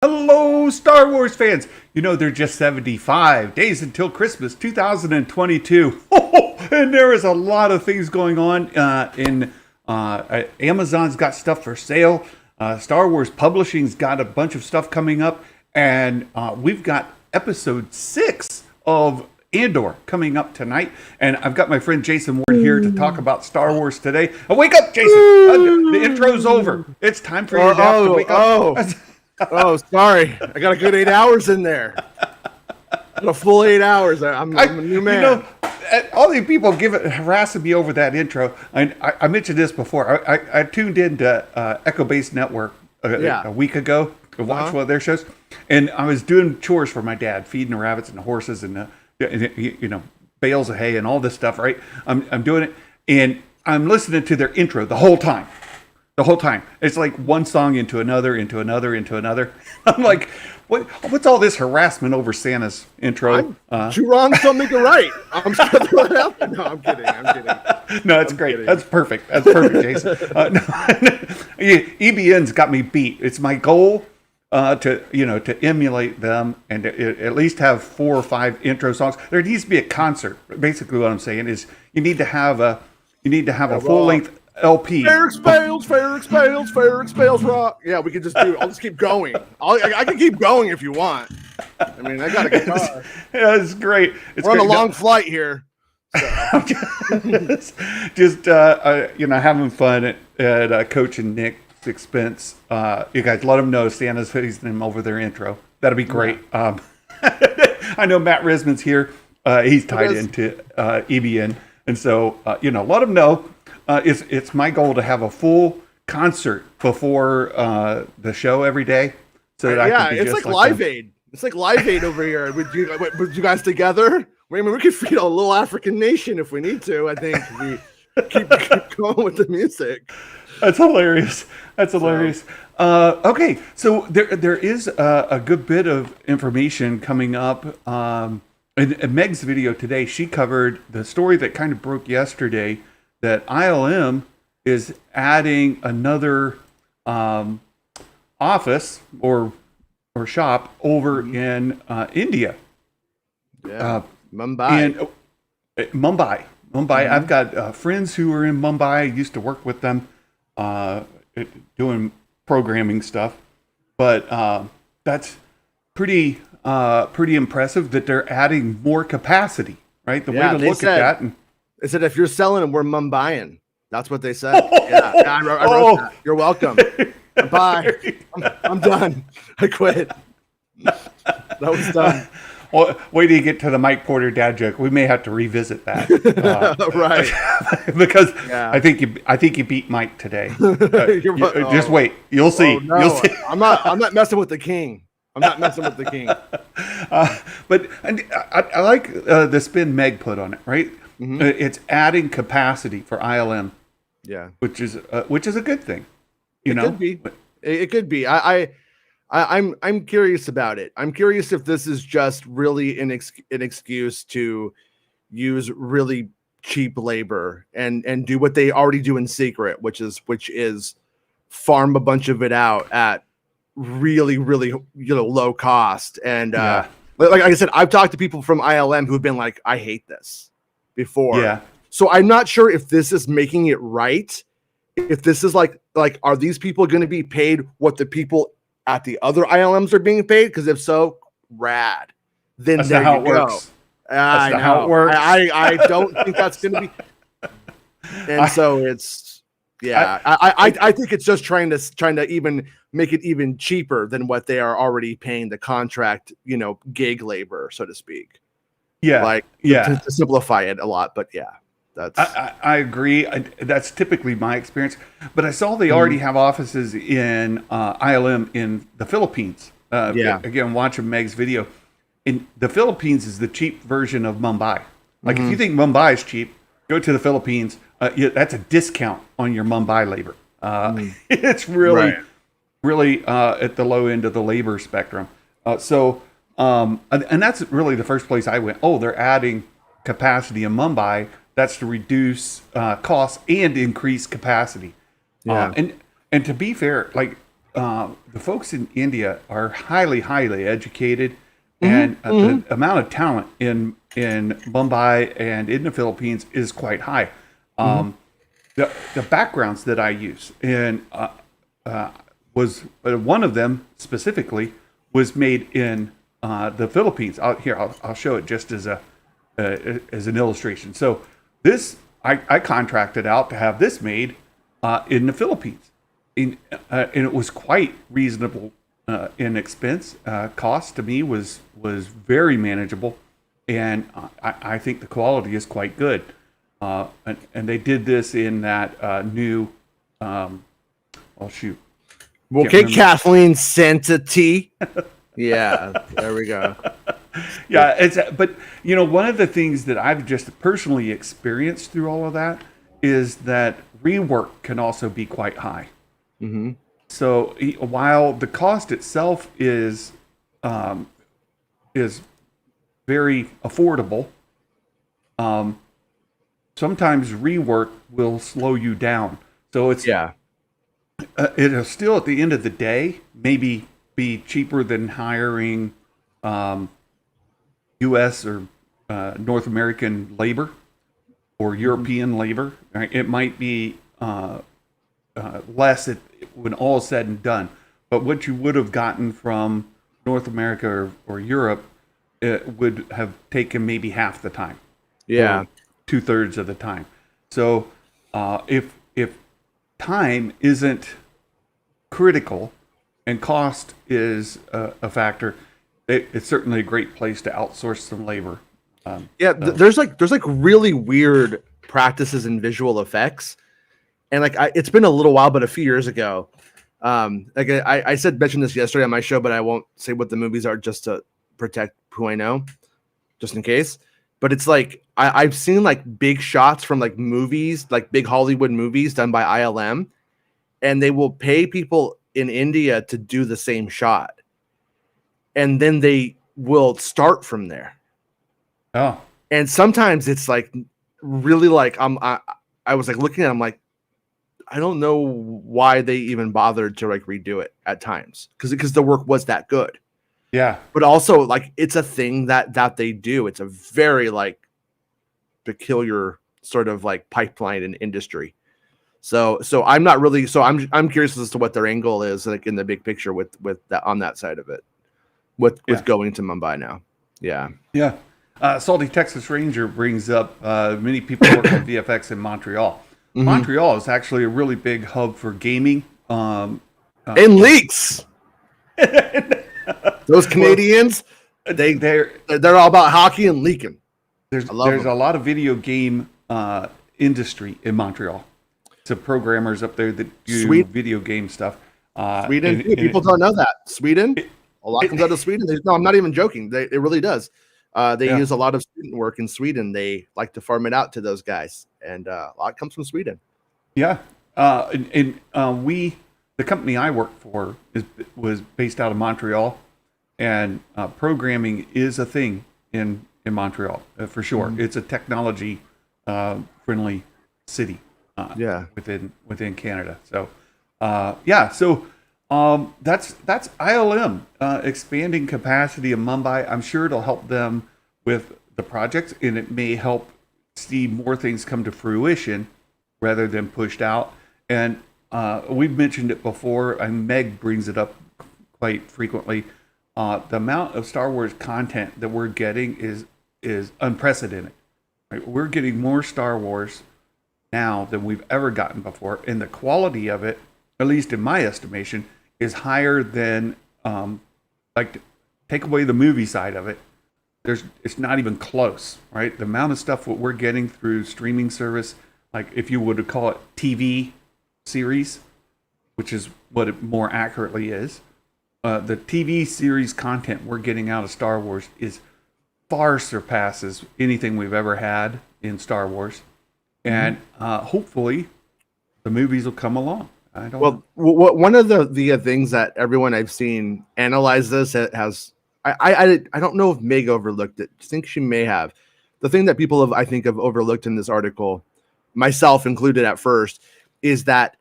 Hello, Star Wars fans. You know, they're just 75 days until Christmas 2022. And there is a lot of things going on Amazon's got stuff for sale. Star Wars Publishing's got a bunch of stuff coming up. And we've got episode 6 of Andor coming up tonight. And I've got my friend Jason Ward here to talk about Star Wars today. Oh, wake up, Jason. The intro's over. It's time for you to wake up. Oh, sorry. I got a good 8 hours in there. A full 8 hours. I'm a new man. You know, all these people harassing me over that intro. I mentioned this before. I tuned into Echo Base Network a week ago to watch one of their shows, and I was doing chores for my dad, feeding the rabbits and the horses and bales of hay and all this stuff. Right? I'm doing it, and I'm listening to their intro the whole time. The whole time. It's like one song into another. I'm like, what's all this harassment over Santa's intro? You're on something to write. I'm just going to throw it out there. No, I'm kidding. No, it's great. Kidding. That's perfect, Jason. EBN's got me beat. It's my goal to emulate them and to at least have 4 or 5 intro songs. There needs to be a concert. Basically what I'm saying is you need to have a full-length LP. Fair expels, rock. Yeah, we can just do. I'll just keep going. I can keep going if you want. I mean, I got a guitar. It's great. We're on a long flight here. So. just having fun at Coach and Nick's expense. You guys let them know Santa's hitting them over their intro. That'll be great. I know Matt Risman's here. He's tied into EBN, and so let him know. It's my goal to have a full concert before the show every day, so that I can be it's just like Live Aid. It's like Live Aid over here. With you guys together. I mean, we could feed a little African nation if we need to. I think we keep going with the music. That's hilarious. Okay, so there is a good bit of information coming up. In Meg's video today, she covered the story that kind of broke yesterday, that ILM is adding another office or shop over in India. Yeah, Mumbai. Mumbai. Mm-hmm. I've got friends who are in Mumbai. I used to work with them doing programming stuff. But that's pretty impressive that they're adding more capacity, right? The way to look at that. And, they said, if you're selling them, we're Mumbaiing. That's what they said. I wrote that. You're welcome. Bye. I'm done. I quit. That was done. Well, wait till you get to the Mike Porter dad joke. We may have to revisit that, right? Because I think you beat Mike today. Just wait. You'll see. No. You'll see. I'm not messing with the king. But I like the spin Meg put on it. Right. Mm-hmm. It's adding capacity for ILM. Yeah, which is a good thing. It could be. I'm curious about it. I'm curious if this is just really an excuse to use really cheap labor and do what they already do in secret, which is farm a bunch of it out at really, really low cost. And like I said, I've talked to people from ILM who've been like, I hate this before. Yeah. So I'm not sure if this is making it right. If this is like are these people going to be paid what the people at the other ILMs are being paid? Because if so, rad. Then that's there how you it go. Works. I know. How it works. I don't think that's going to be. And so it's I think it's just trying to even make it even cheaper than what they are already paying the contract, gig labor, so to speak. Yeah, to simplify it a lot, but yeah. I agree. That's typically my experience. But I saw they already have offices in ILM in the Philippines. Again, watching Meg's video. In the Philippines is the cheap version of Mumbai. Like if you think Mumbai is cheap, go to the Philippines. That's a discount on your Mumbai labor. It's really at the low end of the labor spectrum. And that's really the first place I went. Oh, they're adding capacity in Mumbai. That's to reduce costs and increase capacity. And to be fair, like the folks in India are highly, highly educated, and the amount of talent in Mumbai and in the Philippines is quite high. The backgrounds that I use and was one of them specifically was made in the Philippines. I'll show it just as an illustration. So this I contracted out to have this made in the Philippines, and it was quite reasonable in expense. Cost to me was very manageable, and I think the quality is quite good. And they did this in that new. Oh shoot! Okay, Kathleen sent a tea. Yeah, there we go. Yeah, but one of the things that I've just personally experienced through all of that is that rework can also be quite high. Mm-hmm. So while the cost itself is very affordable, sometimes rework will slow you down. So it'll still at the end of the day maybe be cheaper than hiring U.S. or North American labor or European labor. Right? It might be less when all is said and done. But what you would have gotten from North America or Europe, it would have taken maybe half the time. Yeah. 2/3 of the time. So if time isn't critical and cost is a factor, it's certainly a great place to outsource some labor. There's really weird practices in visual effects, and it's been a little while, but a few years ago, I mentioned this yesterday on my show, but I won't say what the movies are just to protect who I know, just in case. But it's I've seen big shots from movies, big Hollywood movies done by ILM, and they will pay people in India to do the same shot, and then they will start from there. Oh, and sometimes it's really I was looking at them I don't know why they even bothered to redo it at times because the work was that good. Yeah, but also it's a thing that they do. It's a very peculiar sort of pipeline in industry. So I'm not really. So I'm curious as to what their angle is in the big picture with that on that side of it, with going to Mumbai now. Yeah. Yeah. Salty Texas Ranger brings up many people work on VFX in Montreal. Mm-hmm. Montreal is actually a really big hub for gaming. And leaks. Those Canadians, they're all about hockey and leaking. There's a lot of video game industry in Montreal. Some programmers up there that do video game stuff. Sweden, people don't know that. Sweden, a lot comes out of Sweden. No, I'm not even joking. It really does. They use a lot of student work in Sweden. They like to farm it out to those guys, and a lot comes from Sweden. Yeah, the company I work for was based out of Montreal, and programming is a thing in Montreal for sure. Mm-hmm. It's a technology friendly city. Within Canada. So that's ILM expanding capacity in Mumbai. I'm sure it'll help them with the projects, and it may help see more things come to fruition rather than pushed out. And we've mentioned it before, and Meg brings it up quite frequently. The amount of Star Wars content that we're getting is unprecedented. Right? We're getting more Star Wars now than we've ever gotten before, and the quality of it, at least in my estimation, is higher than take away the movie side of it. It's not even close, right? The amount of stuff what we're getting through streaming service, if you would call it TV series, which is what it more accurately is, the TV series content we're getting out of Star Wars far surpasses anything we've ever had in Star Wars. And hopefully the movies will come along. I don't know. One of the things that everyone I've seen analyze this has, I don't know if Meg overlooked it. I think she may have. The thing that people have overlooked in this article, myself included at first, is that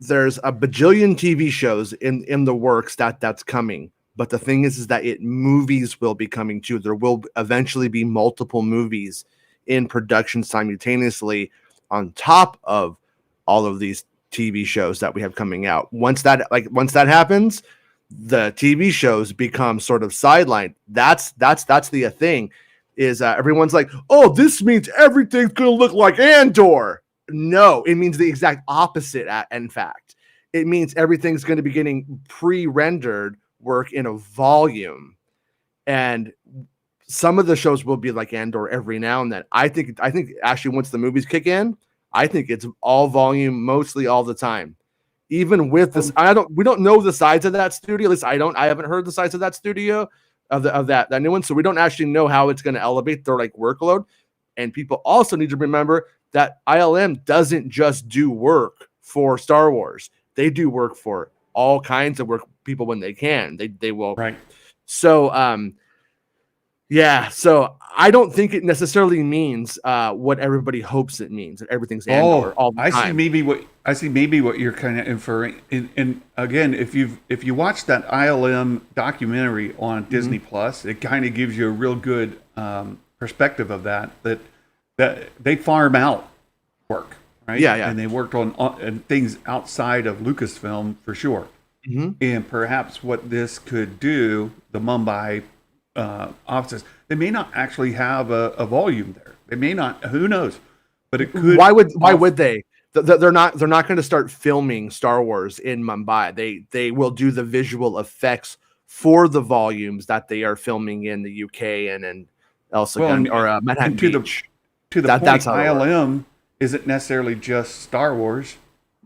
there's a bajillion TV shows in the works that's coming. But the thing is that movies will be coming too. There will eventually be multiple movies in production simultaneously on top of all of these TV shows that we have coming out. Once that happens, the TV shows become sort of sidelined. That's the thing. Is everyone's like, oh, this means everything's gonna look like Andor. No, it means the exact opposite. In fact, it means everything's going to be getting pre-rendered work in a volume, and some of the shows will be like Andor every now and then. I think actually once the movies kick in, I think it's all volume mostly all the time. Even with this, we don't know the size of that studio. At least I haven't heard the size of that studio of that new one, so we don't actually know how it's going to elevate their like workload. And people also need to remember that ILM doesn't just do work for Star Wars. They do work for all kinds of work people when they can. They will. Right. So so I don't think it necessarily means what everybody hopes it means, that everything's Andor all the time. I see maybe what you're kind of inferring. And again, if you watch that ILM documentary on Disney Plus, it kind of gives you a real good perspective of that they farm out work, right? Yeah. And they worked on things outside of Lucasfilm for sure. Mm-hmm. And perhaps what this could do, the Mumbai offices, they may not actually have a volume there. They may not. Who knows? But it could. Why would they? They're not going to start filming Star Wars in Mumbai. They will do the visual effects for the volumes that they are filming in the UK and elsewhere or Manhattan Beach. To the point, ILM isn't necessarily just Star Wars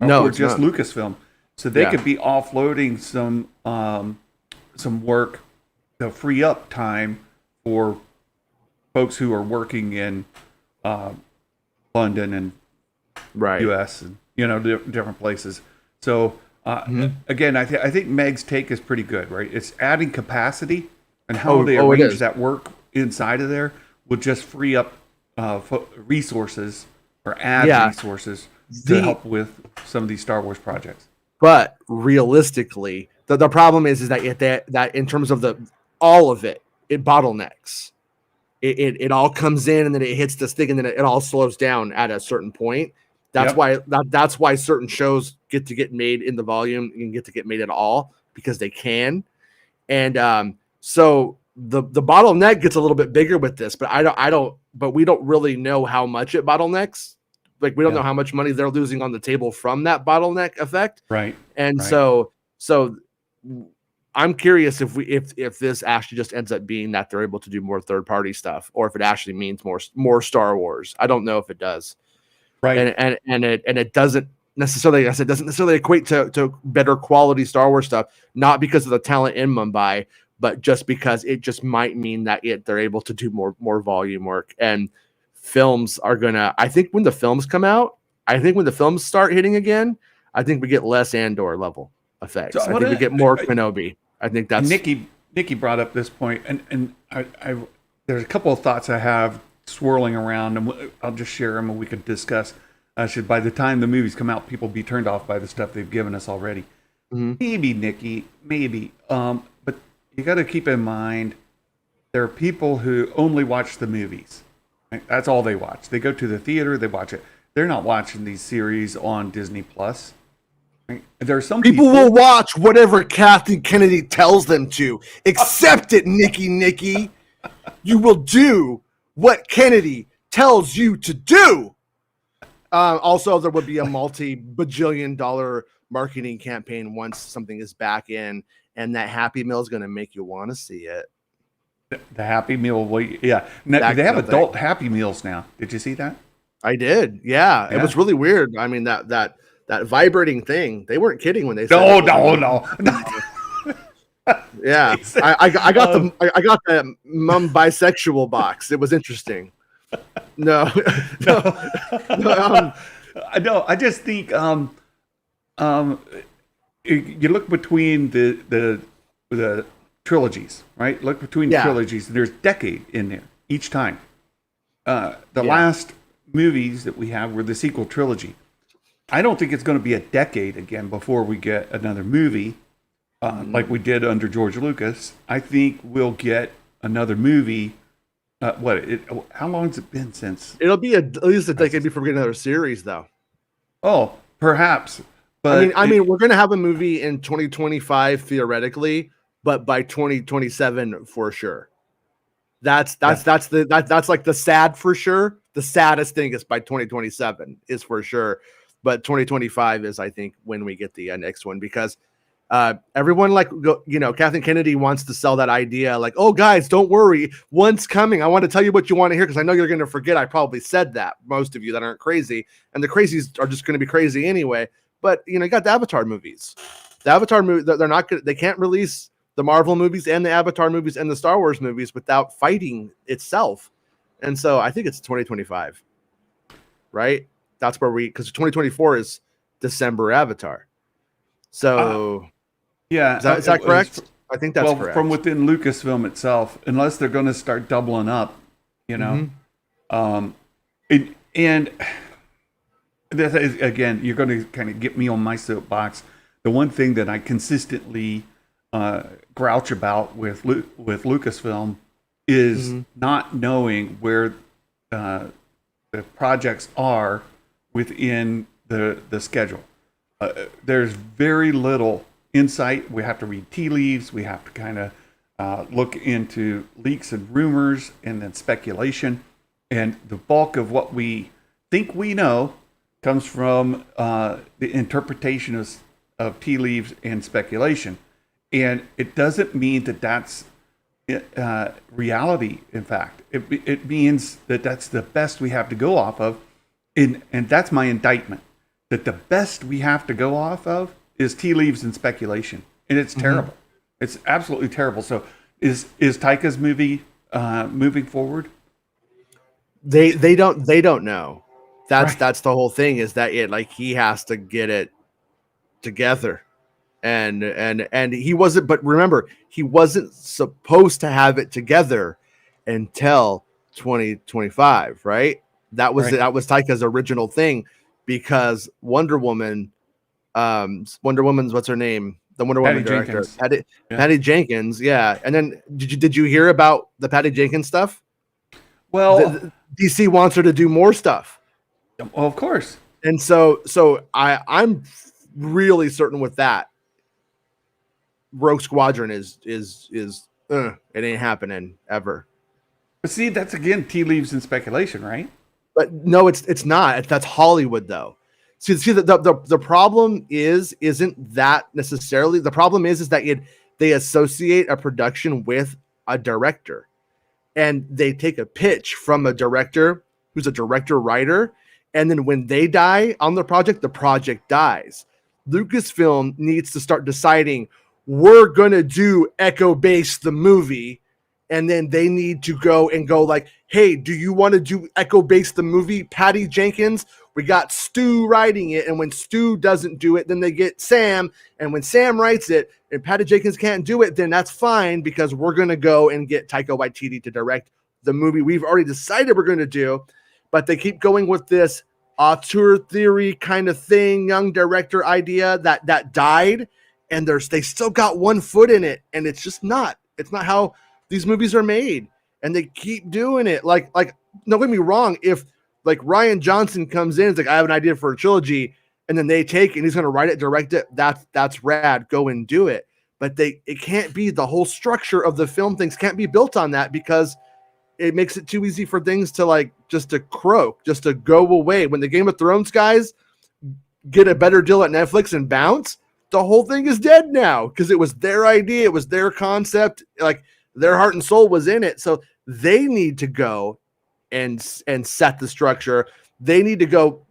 or just Lucasfilm. So they could be offloading some work to free up time for folks who are working in London and US and different places. So again, I think Meg's take is pretty good, right? It's adding capacity, and how they arrange that work inside of there will just free up resources or add resources to help with some of these Star Wars projects. But realistically, the problem is that in terms of all of it bottlenecks. It all comes in and then it hits the stick and then it all slows down at a certain point. That's why certain shows get to get made in the volume and get to get made at all because they can. And so the bottleneck gets a little bit bigger with this, but but we don't really know how much it bottlenecks. Like we don't know how much money they're losing on the table from that bottleneck effect. Right. And so I'm curious if this actually just ends up being that they're able to do more third-party stuff, or if it actually means more Star Wars. I don't know if it does. Right. And it doesn't necessarily, like I said, doesn't necessarily equate to better quality Star Wars stuff, not because of the talent in Mumbai, but just because it just might mean that they're able to do more volume work. And films are gonna, I think when the films come out, when the films start hitting again, I think we get less Andor level effects. So I think we get more Kenobi. I think that's Nikki brought up this point, and I there's a couple of thoughts I have swirling around, and I'll just share them and we could discuss. Should by the time the movies come out, people be turned off by the stuff they've given us already? Mm-hmm. Maybe, Nikki, maybe. But you got to keep in mind there are people who only watch the movies. Right? That's all they watch. They go to the theater, they watch it. They're not watching these series on Disney Plus. Right? There are some people will watch whatever Kathleen Kennedy tells them to. Accept it, Nikki. You will do what Kennedy tells you to do. Also, there would be a multi-bajillion-dollar marketing campaign once something is back in, and that Happy Meal is going to make you want to see it. The Happy Meal, yeah. Now, they have adult Happy Meals now. Did you see that? I did. Yeah. It was really weird. I mean, that vibrating thing. They weren't kidding when they said no. Yeah. I got the mum bisexual box. It was interesting. No. I just think you look between the trilogies, right? Look between trilogies. There's decade in there each time. The last movies that we have were the sequel trilogy. I don't think it's going to be a decade again before we get another movie like we did under George Lucas. I think we'll get another movie. How long has it been since? It'll be at least a decade before we get another series, though. Oh, perhaps. But I mean, we're going to have a movie in 2025 theoretically, but by 2027 for sure. That's like the sad for sure. The saddest thing is by 2027 is for sure, but 2025 is, I think, when we get the next one, because everyone, like, Kathleen Kennedy wants to sell that idea, like, oh guys, don't worry, one's coming. I want to tell you what you want to hear because I know you're going to forget. I probably said that, most of you that aren't crazy, and the crazies are just going to be crazy anyway. But you got the Avatar movies. The Avatar movie, they're not good. They can't release the Marvel movies and the Avatar movies and the Star Wars movies without fighting itself. And so I think it's 2025, right? That's where because 2024 is December Avatar. So yeah, is that correct? I think that's correct. From within Lucasfilm itself, unless they're going to start doubling up, and that is, again, you're going to kind of get me on my soapbox. The one thing that I consistently grouch about with Lucasfilm is not knowing where the projects are within the schedule. There's very little insight. We have to read tea leaves. We have to kind of look into leaks and rumors and then speculation. And the bulk of what we think we know comes from the interpretation of tea leaves and speculation. And it doesn't mean that that's reality. In fact, it means that that's the best we have to go off of. And that's my indictment, that the best we have to go off of is tea leaves and speculation. And it's terrible. It's absolutely terrible. So is Taika's movie moving forward? They don't know. That's Right. That's the whole thing, is that he has to get it together. And he wasn't, but remember, he wasn't supposed to have it together until 2025, right? That was Taika's original thing, because Wonder Woman's what's her name? The Wonder Woman director, Patty Jenkins, yeah. And then did you hear about the Patty Jenkins stuff? Well, DC wants her to do more stuff. Well, of course. And so I'm really certain with that. Rogue Squadron is it ain't happening ever. But see, that's again tea leaves and speculation, right? But no, it's not. That's Hollywood, though. See, the problem isn't that necessarily. The problem is that they associate a production with a director, and they take a pitch from a director who's a director writer, and then when they die on the project dies. Lucasfilm needs to start deciding, we're gonna do Echo Base the movie, and then they need to go like, hey, do you want to do Echo Base the movie, Patty Jenkins? We got Stu writing it, and when Stu doesn't do it, then they get Sam, and when Sam writes it and Patty Jenkins can't do it, then that's fine, because we're going to go and get Taika Waititi to direct the movie we've already decided we're going to do. But they keep going with this auteur theory kind of thing, young director idea that died, and they still got one foot in it, and it's not how these movies are made, and they keep doing it. Like don't get me wrong, if like Rian Johnson comes in, it's like, I have an idea for a trilogy, and then they take it and he's going to write it, direct it, that's rad, go and do it. But it can't be, the whole structure of the film things can't be built on that, because it makes it too easy for things to just to croak, just to go away. When the Game of Thrones guys get a better deal at Netflix and bounce, the whole thing is dead now, because it was their idea, it was their concept, like their heart and soul was in it. So they need to go and set the structure. They need to go.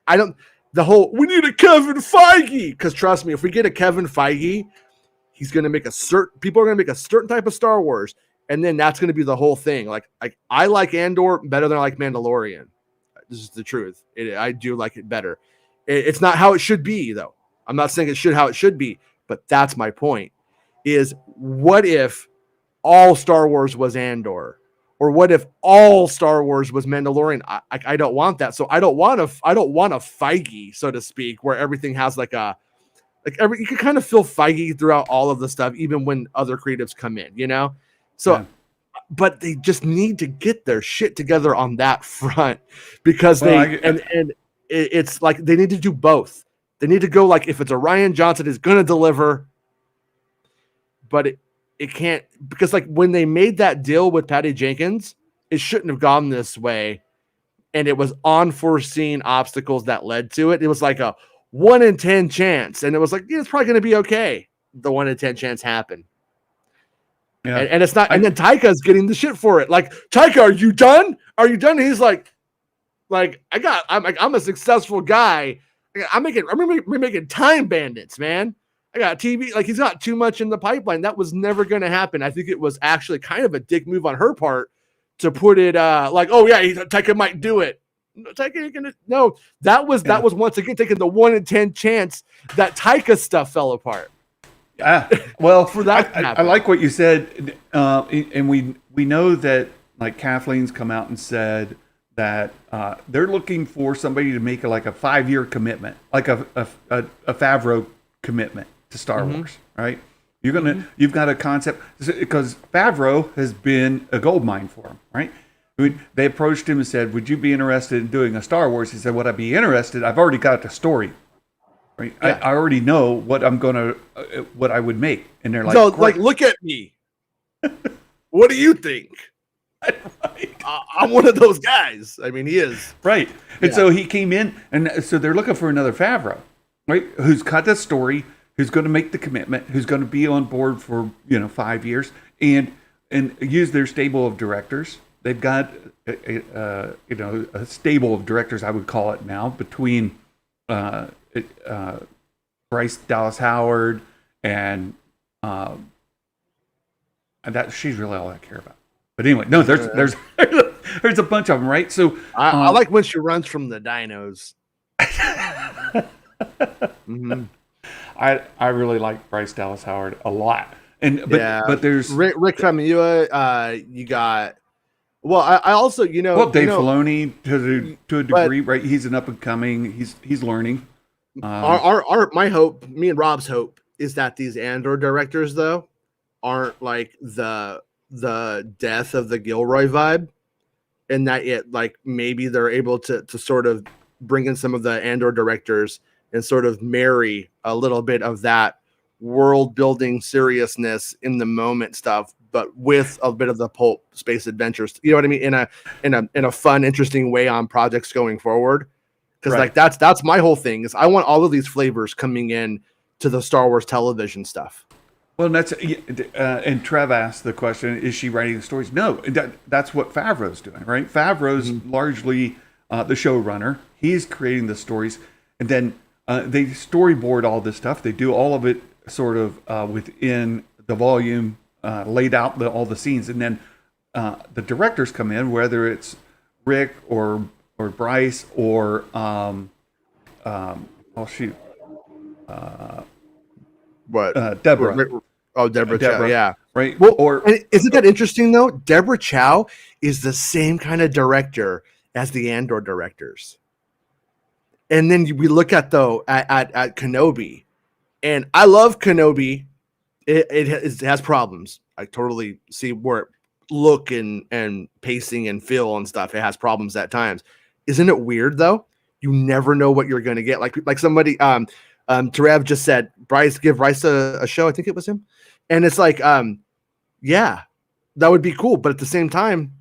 We need a Kevin Feige, because trust me, if we get a Kevin Feige, he's going to make people are going to make a certain type of Star Wars, and then that's going to be the whole thing. Like I like Andor better than I like Mandalorian. This is the truth. I do like it better. It's not how it should be, though. I'm not saying how it should be, but that's my point. Is what if all Star Wars was Andor, Or what if all Star Wars was Mandalorian? I don't want that. So I don't want a Feige, so to speak, where everything has you can kind of feel Feige throughout all of the stuff, even when other creatives come in, So, Yeah. but they just need to get their shit together on that front, because it's like they need to do both. They need to go like, if it's a Rian Johnson is going to deliver, but it can't, because like when they made that deal with Patty Jenkins, it shouldn't have gone this way. And it was unforeseen obstacles that led to it. It was like a 1 in 10 chance. And it was like, yeah, it's probably going to be okay. The 1 in 10 chance happened. Yeah. And it's not, and then Taika's getting the shit for it. Like, Taika, are you done? Are you done? And he's like, I'm a successful guy. I'm making Time Bandits, man. I got TV. Like, he's got too much in the pipeline. That was never going to happen. I think it was actually kind of a dick move on her part to put it like, oh yeah, Taika might do it. No, that was once again taking the 1 in 10 chance that Taika stuff fell apart. Well, for that, I like what you said, and we know that like Kathleen's come out and said that they're looking for somebody to make like a 5-year commitment, like a Favreau commitment to Star Wars, right? You've got a concept, because Favreau has been a gold mine for him, right? They approached him and said, "Would you be interested in doing a Star Wars?" He said, "Would I be interested? I've already got the story, right? Yeah. I already know what what I would make." And they're like, "So, like, look at me. What do you think?" Right. I'm one of those guys. I mean, he is right. And so he came in, and so they're looking for another Favreau, right? Who's got the story, who's going to make the commitment, who's going to be on board for 5 years, and use their stable of directors. They've got a stable of directors, I would call it now, between Bryce Dallas Howard and that she's really all I care about. But anyway, no, there's a bunch of them, right? So I like when she runs from the dinos. I really like Bryce Dallas Howard a lot, but there's Rick Famuyiwa. You got I also Dave Filoni to a degree, right? He's an up and coming. He's learning. My hope, me and Rob's hope, is that these Andor directors though aren't like the death of the Gilroy vibe, and that maybe they're able to sort of bring in some of the Andor directors and sort of marry a little bit of that world building seriousness in the moment stuff, but with a bit of the pulp space adventures. You know what I mean? In a fun, interesting way on projects going forward. Because like that's my whole thing, is I want all of these flavors coming in to the Star Wars television stuff. Well, that's and Trev asked the question: is she writing the stories? No, that's what Favreau's doing, right? Favreau's largely the showrunner. He's creating the stories, and then they storyboard all this stuff. They do all of it sort of within the volume, laid out all the scenes, and then the directors come in, whether it's Rick or Bryce or Deborah. Deborah Chow, yeah. Right. Well, and isn't that interesting though? Deborah Chow is the same kind of director as the Andor directors. And then we look at Kenobi, and I love Kenobi. It has problems. I totally see where it look and pacing and feel and stuff. It has problems at times. Isn't it weird though? You never know what you're going to get. Like somebody, Tarev just said, give Bryce a show. I think it was him. And it's like, yeah, that would be cool. But at the same time,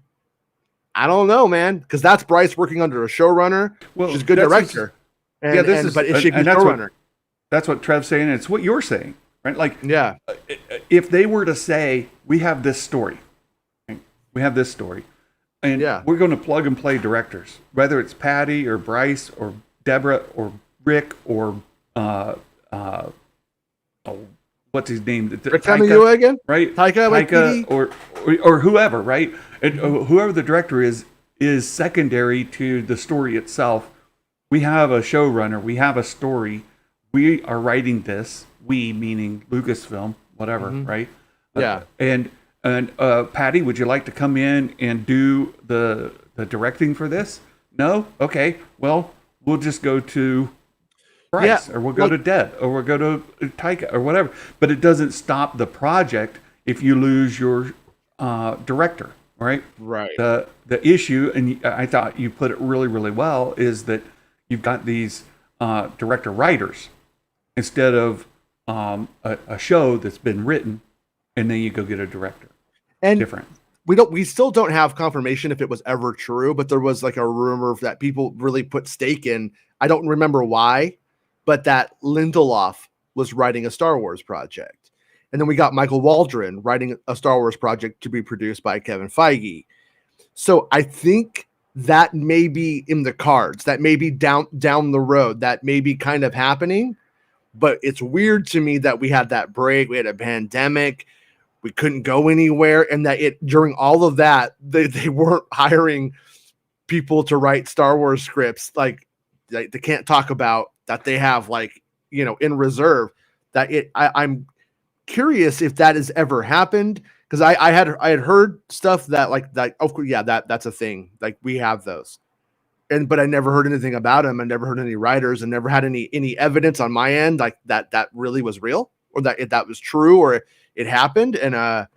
I don't know, man, because that's Bryce working under a showrunner. Well, she's a good director. But is she a good showrunner? That's what Trev's saying. And it's what you're saying, right? Like, yeah, if they were to say, we have this story, right? We have this story, and we're going to plug and play directors, whether it's Patty or Bryce or Deborah or Rick or what's his name? Rick Famuyiwa again, right? Taika or whoever, right? And whoever the director is secondary to the story itself. We have a showrunner. We have a story. We are writing this. We meaning Lucasfilm, whatever, right? Yeah. And And Patty, would you like to come in and do the directing for this? No? Okay. Well, we'll just go to Bryce, or we'll go to Deb, or we'll go to Taika, or whatever. But it doesn't stop the project if you lose your director, right? Right. The issue, and I thought you put it really, really well, is that you've got these director writers instead of a show that's been written, and then you go get a director. And different. We still don't have confirmation if it was ever true, but there was like a rumor that people really put stake in. I don't remember why, but that Lindelof was writing a Star Wars project. And then we got Michael Waldron writing a Star Wars project to be produced by Kevin Feige. So I think that may be in the cards. That may be down the road. That may be kind of happening. But it's weird to me that we had that break. We had a pandemic. We couldn't go anywhere. And that during all of that, they weren't hiring people to write Star Wars scripts. Like they can't talk about that they have in reserve. I'm curious if that has ever happened, because I had heard stuff that oh yeah, that's a thing. Like we have those. But I never heard anything about him. I never heard any writers, and never had any evidence on my end like that really was real, or that was true, or it happened. And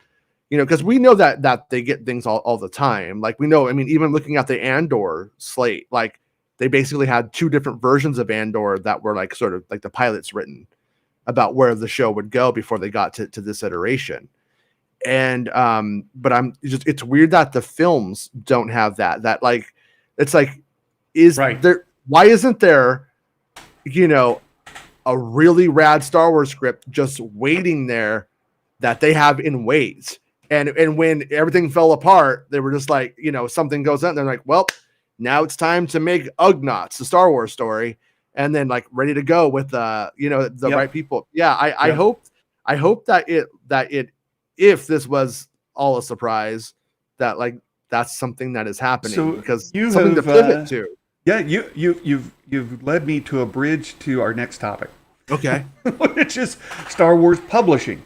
because we know that they get things all the time. Like we know, I mean, even looking at the Andor slate, like they basically had two different versions of Andor that were like sort of like the pilots written about where the show would go before they got to this iteration. And but it's weird that the films don't have that like it's like, is right there, why isn't there a really rad Star Wars script just waiting there that they have in wait? And when everything fell apart, they were just like, something goes on, they're like, well, now it's time to make Ugnaughts, the Star Wars story, and then like ready to go with the right people. Yeah, I hope that if this was all a surprise, that like that's something that is happening, because something to pivot to. Yeah, you've led me to a bridge to our next topic. Okay. Which is Star Wars publishing.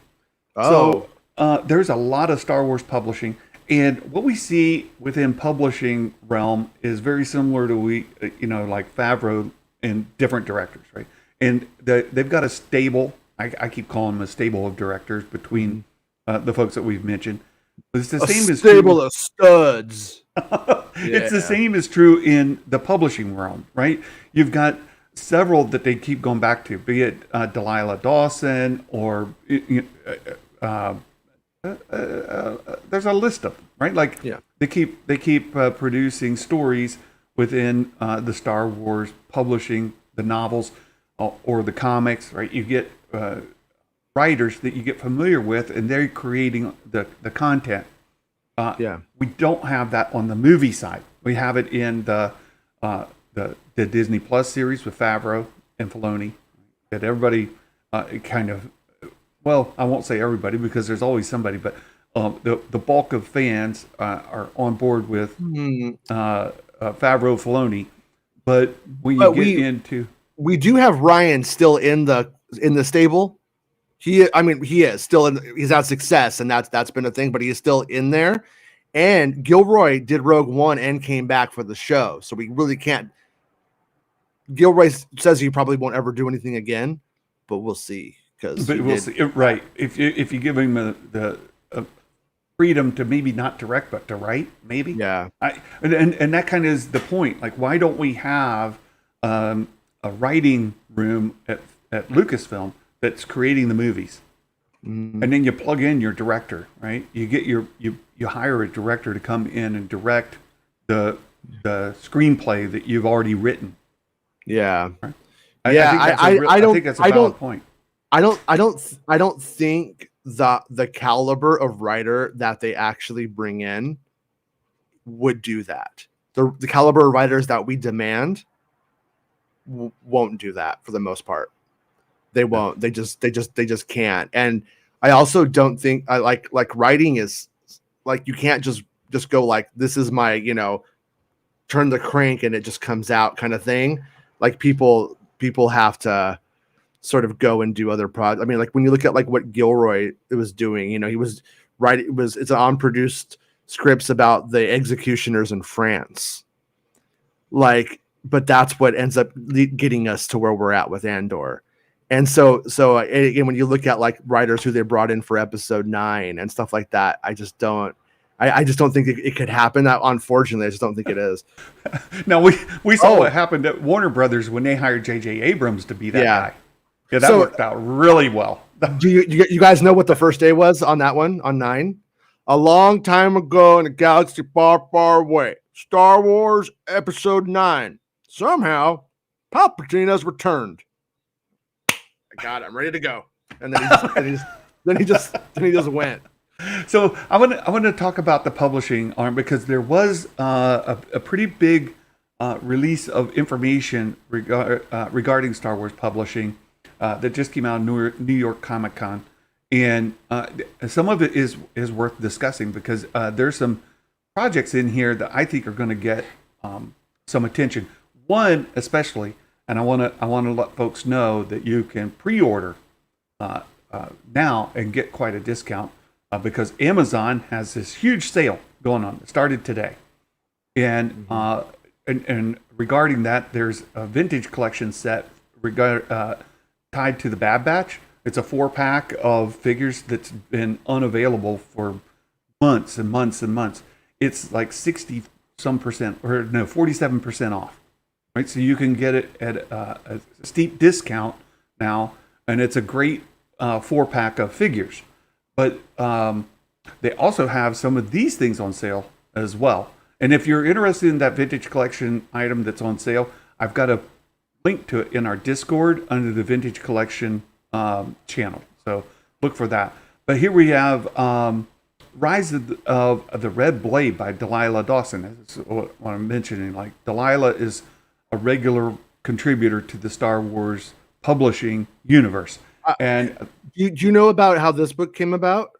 Oh. So there's a lot of Star Wars publishing, and what we see within publishing realm is very similar to like Favreau and different directors, right? And they've got a stable. I keep calling them a stable of directors between the folks that we've mentioned. But it's the same as stable of studs. It's the same as true in the publishing realm, right? You've got several that they keep going back to, be it Delilah Dawson or there's a list of them, right? Like they keep producing stories within the Star Wars publishing, the novels or the comics, right? You get writers that you get familiar with, and they're creating the content. We don't have that on the movie side. We have it in the Disney Plus series with Favreau and Filoni, that everybody kind of, well, I won't say everybody because there's always somebody, but the bulk of fans are on board with Favreau, Filoni. But when you get into, we do have Ryan still in the stable. He is still he's had success, and that's been a thing, but he is still in there. And Gilroy did Rogue One and came back for the show, so we really can't. Gilroy says he probably won't ever do anything again, but we'll see. See, right? If you give him the freedom to maybe not direct, but to write, maybe. Yeah. And that kind of is the point. Like, why don't we have a writing room at Lucasfilm that's creating the movies, and then you plug in your director, right? You get you hire a director to come in and direct the screenplay that you've already written. Yeah, right? I think that's a valid point. I don't think the caliber of writer that they actually bring in would do that. The caliber of writers that we demand won't do that for the most part. They won't. They just can't. And I also don't think I like writing is like, you can't just go like, this is my, turn the crank and it just comes out kind of thing. Like people have to sort of go and do other projects. I mean, like when you look at like what Gilroy was doing, he was right. It's unproduced scripts about the executioners in France. Like, but that's what ends up getting us to where we're at with Andor. And so again, when you look at like writers who they brought in for episode 9 and stuff like that, I just don't think it could happen. That unfortunately, I just don't think it is. Now we saw what happened at Warner Brothers when they hired J.J. Abrams to be that guy. Yeah, that worked out really well. Do you guys know what the first day was on that one, on 9? A long time ago in a galaxy far, far away. Star Wars Episode 9. Somehow, Palpatine has returned. I got it. I'm ready to go. And then he just went. So I want to talk about the publishing arm, because there was a pretty big release of information regarding Star Wars publishing that just came out of New York Comic Con, and some of it is worth discussing, because there's some projects in here that I think are going to get some attention. One especially, and I want to let folks know that you can pre-order now and get quite a discount. Because Amazon has this huge sale going on. It started today. And regarding that, there's a vintage collection set tied to the Bad Batch. It's a 4-pack of figures that's been unavailable for months and months and months. It's like 47% off. Right? So you can get it at a steep discount now, and it's a great 4-pack of figures. But they also have some of these things on sale as well. And if you're interested in that vintage collection item that's on sale, I've got a link to it in our Discord under the vintage collection channel. So look for that. But here we have Rise of the Red Blade by Delilah Dawson. That's what I'm mentioning. Like, Delilah is a regular contributor to the Star Wars publishing universe. And do you know about how this book came about?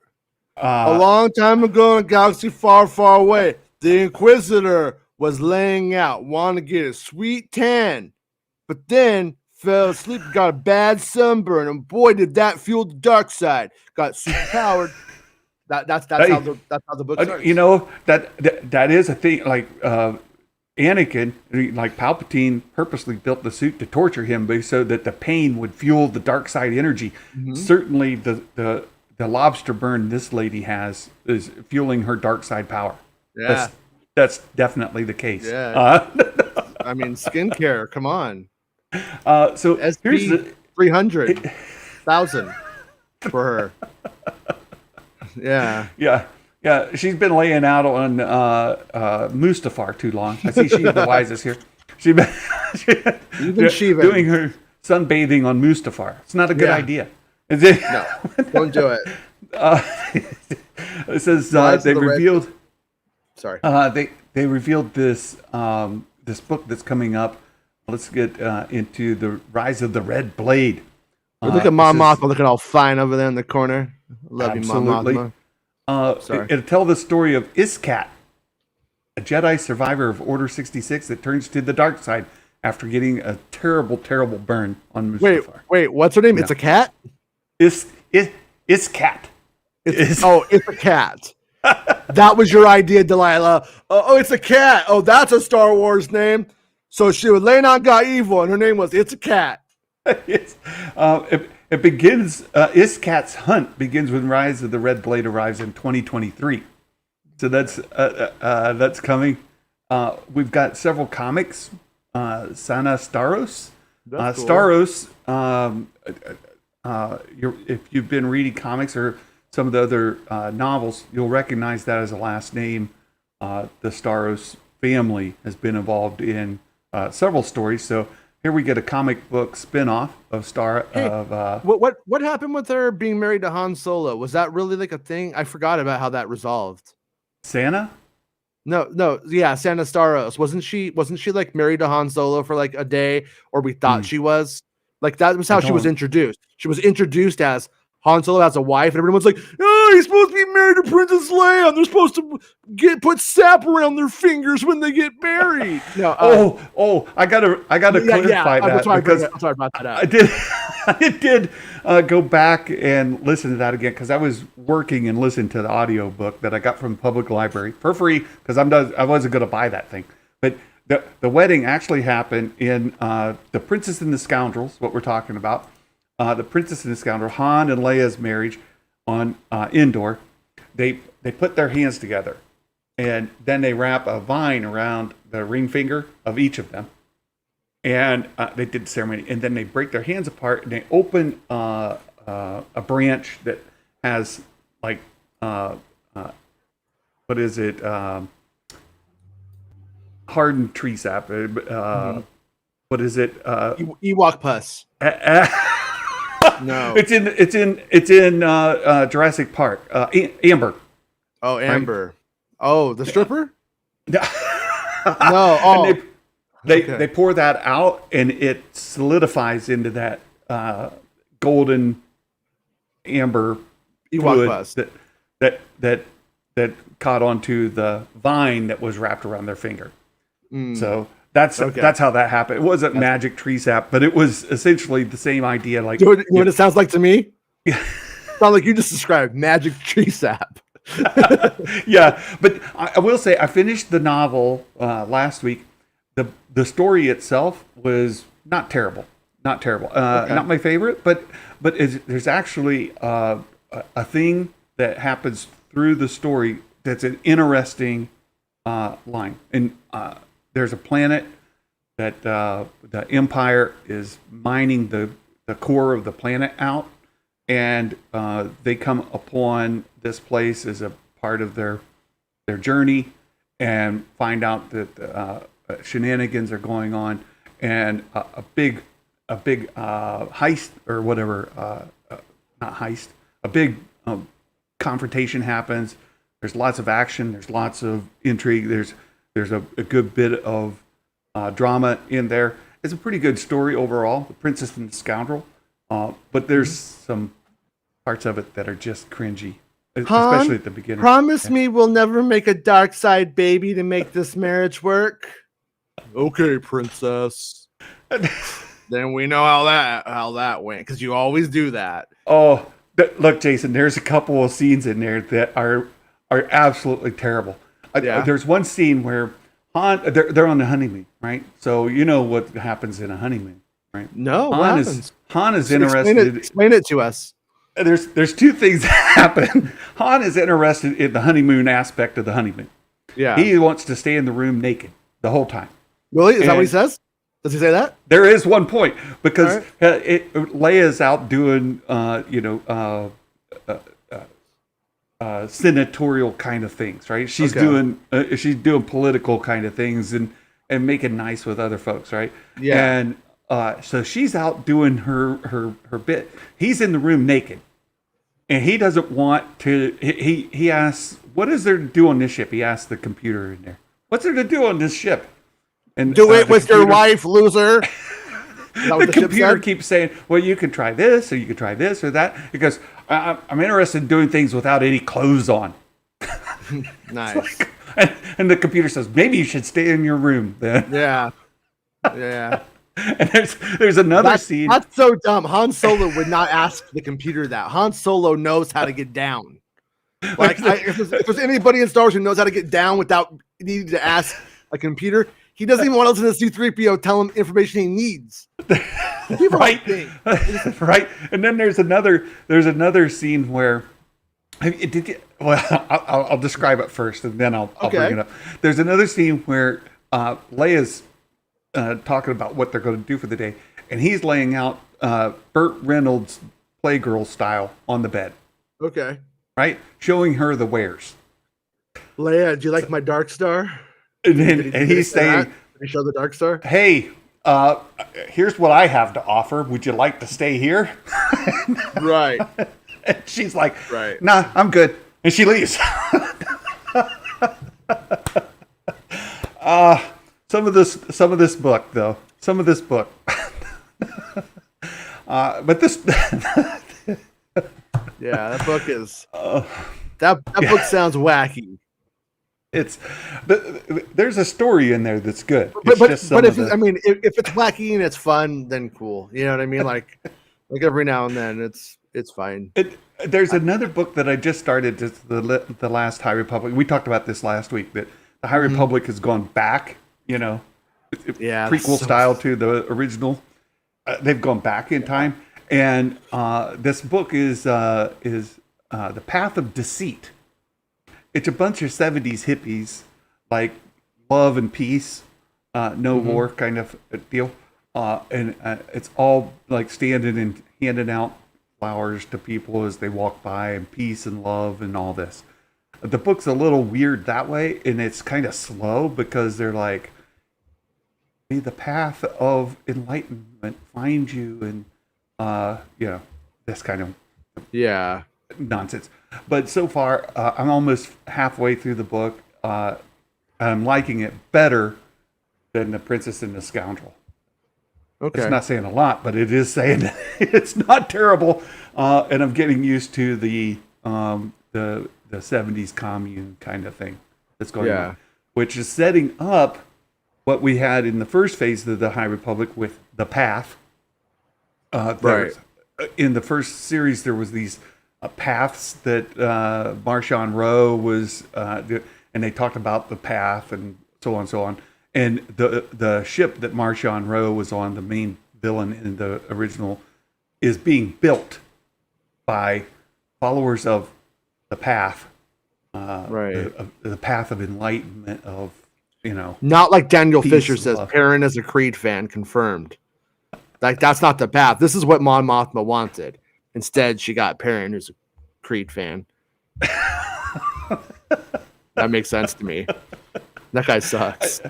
A long time ago in a galaxy far, far away, the Inquisitor was laying out, wanting to get a sweet tan, but then fell asleep and got a bad sunburn, and boy, did that fuel the dark side. Got super powered. That's how the book starts. You know, that is a thing. Like Anakin, like Palpatine, purposely built the suit to torture him, so that the pain would fuel the dark side energy. Mm-hmm. Certainly, the lobster burn this lady has is fueling her dark side power. Yeah, that's definitely the case. Yeah, I mean, skincare. Come on. So here's the 300,000 for her. Yeah. She's been laying out on Mustafar too long. I see she's the wisest here. She's been doing her sunbathing on Mustafar. It's not a good idea. No, don't do it. It says they revealed. Sorry. They revealed this this book that's coming up. Let's get into the Rise of the Red Blade. Look at Mom Mothma looking all fine over there in the corner. Love you, Mom Mothma. It'll tell the story of Iskat, a Jedi survivor of Order 66 that turns to the dark side after getting a terrible, terrible burn on Mustafar. Wait, what's her name? Yeah. It's a cat? Iskat. It's a cat. That was your idea, Delilah. It's a cat. Oh, that's a Star Wars name. So she was Lena got evil, and her name was It's a Cat. Yes. It begins. Iskat's hunt begins when Rise of the Red Blade arrives in 2023. So that's coming. We've got several comics. Sana Staros. Cool. Staros. If you've been reading comics or some of the other novels, you'll recognize that as a last name. The Staros family has been involved in several stories. So here we get a comic book spin-off of what happened with her being married to Han Solo? Was that really like a thing? I forgot about how that resolved. Sana? No, yeah, Sana Staros. Wasn't she like married to Han Solo for like a day, or we thought she was? Like that was how she was introduced. She was introduced as Han Solo as a wife, and everyone's like, No, he's supposed to be married to Princess Leia. They're supposed to put sap around their fingers when they get married. No, I gotta clarify that because I'm sorry about that. I did go back and listen to that again because I was working and listening to the audio book that I got from the public library for free because I wasn't going to buy that thing. But the wedding actually happened in The Princess and the Scoundrels, what we're talking about. The Princess and the Scoundrel, Han and Leia's marriage on Andor. They put their hands together, and then they wrap a vine around the ring finger of each of them. And they did the ceremony, and then they break their hands apart, and they open a branch that has like what is it? Hardened tree sap. What is it? Ewok pus. No, it's in Jurassic Park. Amber. Oh, Amber. Right? Oh, the stripper. No. Oh. They pour that out, and it solidifies into that golden amber fluid that caught onto the vine that was wrapped around their finger. So that's how that happened. It wasn't magic tree sap, but it was essentially the same idea. Like, you know what it sounds like to me? Sounds like you just described magic tree sap. Yeah, but I will say I finished the novel last week. The story itself was not terrible. Not my favorite, but there's actually a thing that happens through the story that's an interesting line. And there's a planet that the Empire is mining the core of the planet out, and they come upon this place as a part of their journey, and find out that shenanigans are going on, and a big heist or whatever, not heist, a big confrontation happens. There's lots of action. There's lots of intrigue. There's a good bit of drama in there. It's a pretty good story overall, The Princess and the Scoundrel. But there's some parts of it that are just cringy, especially at the beginning. Promise me we'll never make a dark side baby to make this marriage work. Okay, princess. Then we know how that went, because you always do that. Oh, look, Jason, there's a couple of scenes in there that are absolutely terrible. Yeah. There's one scene where they're on the honeymoon, right? So you know what happens in a honeymoon, right? No, Han is interested. Explain it to us. There's two things that happen. Han is interested in the honeymoon aspect of the honeymoon. Yeah. He wants to stay in the room naked the whole time. Really? Is that what he says? Does he say that? There is one point because Leia's out doing, senatorial kind of things, right? She's doing political kind of things and making nice with other folks, right? Yeah. And so she's out doing her bit. He's in the room naked, and he doesn't want to. He asks, "What is there to do on this ship?" He asks the computer in there, "What's there to do on this ship?" And do it with your wife, loser. The computer keeps saying, "Well, you can try this, or you can try this, or that." He goes, "I'm interested in doing things without any clothes on." Nice. And the computer says, "Maybe you should stay in your room then." Yeah. And there's another scene. That's so dumb. Han Solo would not ask the computer that. Han Solo knows how to get down. Like, if there's anybody in Star Wars who knows how to get down without needing to ask a computer, he doesn't even want to listen to C-3PO tell him information he needs. Right. Right. And then there's another scene where I'll describe it first, and then I'll bring it up. There's another scene where Leia's talking about what they're going to do for the day, and he's laying out Burt Reynolds' Playgirl style on the bed. Okay. Right? Showing her the wares. Leia, do you like my Dark Star? And he's saying, "Did you show the Dark Star? Hey, here's what I have to offer. Would you like to stay here?" Right. And she's like, "Right, nah, I'm good," and she leaves. Some of this book, though. But this. Yeah, that book is Uh, that book sounds wacky. it's there's a story in there that's good. It's But just but some of the. if it's wacky and it's fun, then cool. You know what I mean? Like every now and then, it's fine. There's another book that I just started. It's the last High Republic. We talked about this last week. That the High Republic has gone back. Yeah, prequel style to the original. They've gone back in time, and this book is The Path of Deceit. It's a bunch of 70s hippies, like love and peace, no war kind of deal. And it's all like standing and handing out flowers to people as they walk by, and peace and love and all this. The book's a little weird that way, and it's kind of slow because they're like, "May the path of enlightenment find you," and this kind of nonsense. But so far, I'm almost halfway through the book. I'm liking it better than The Princess and the Scoundrel. Okay. It's not saying a lot, but it is saying it's not terrible. And I'm getting used to the 70s commune kind of thing that's going on, which is setting up what we had in the first phase of the High Republic with the Path. Right. In the first series, there was these paths that Marchand Rowe was, and they talked about the path and so on and so on. And the ship that Marchand Rowe was on, the main villain in the original, is being built by followers of the path, the path of enlightenment of, not like Daniel peace Fisher and says, love. Perrin is a Creed fan, confirmed. Like, that's not the path. This is what Mon Mothma wanted. Instead, she got Perrin, who's a Creed fan. That makes sense to me. That guy sucks.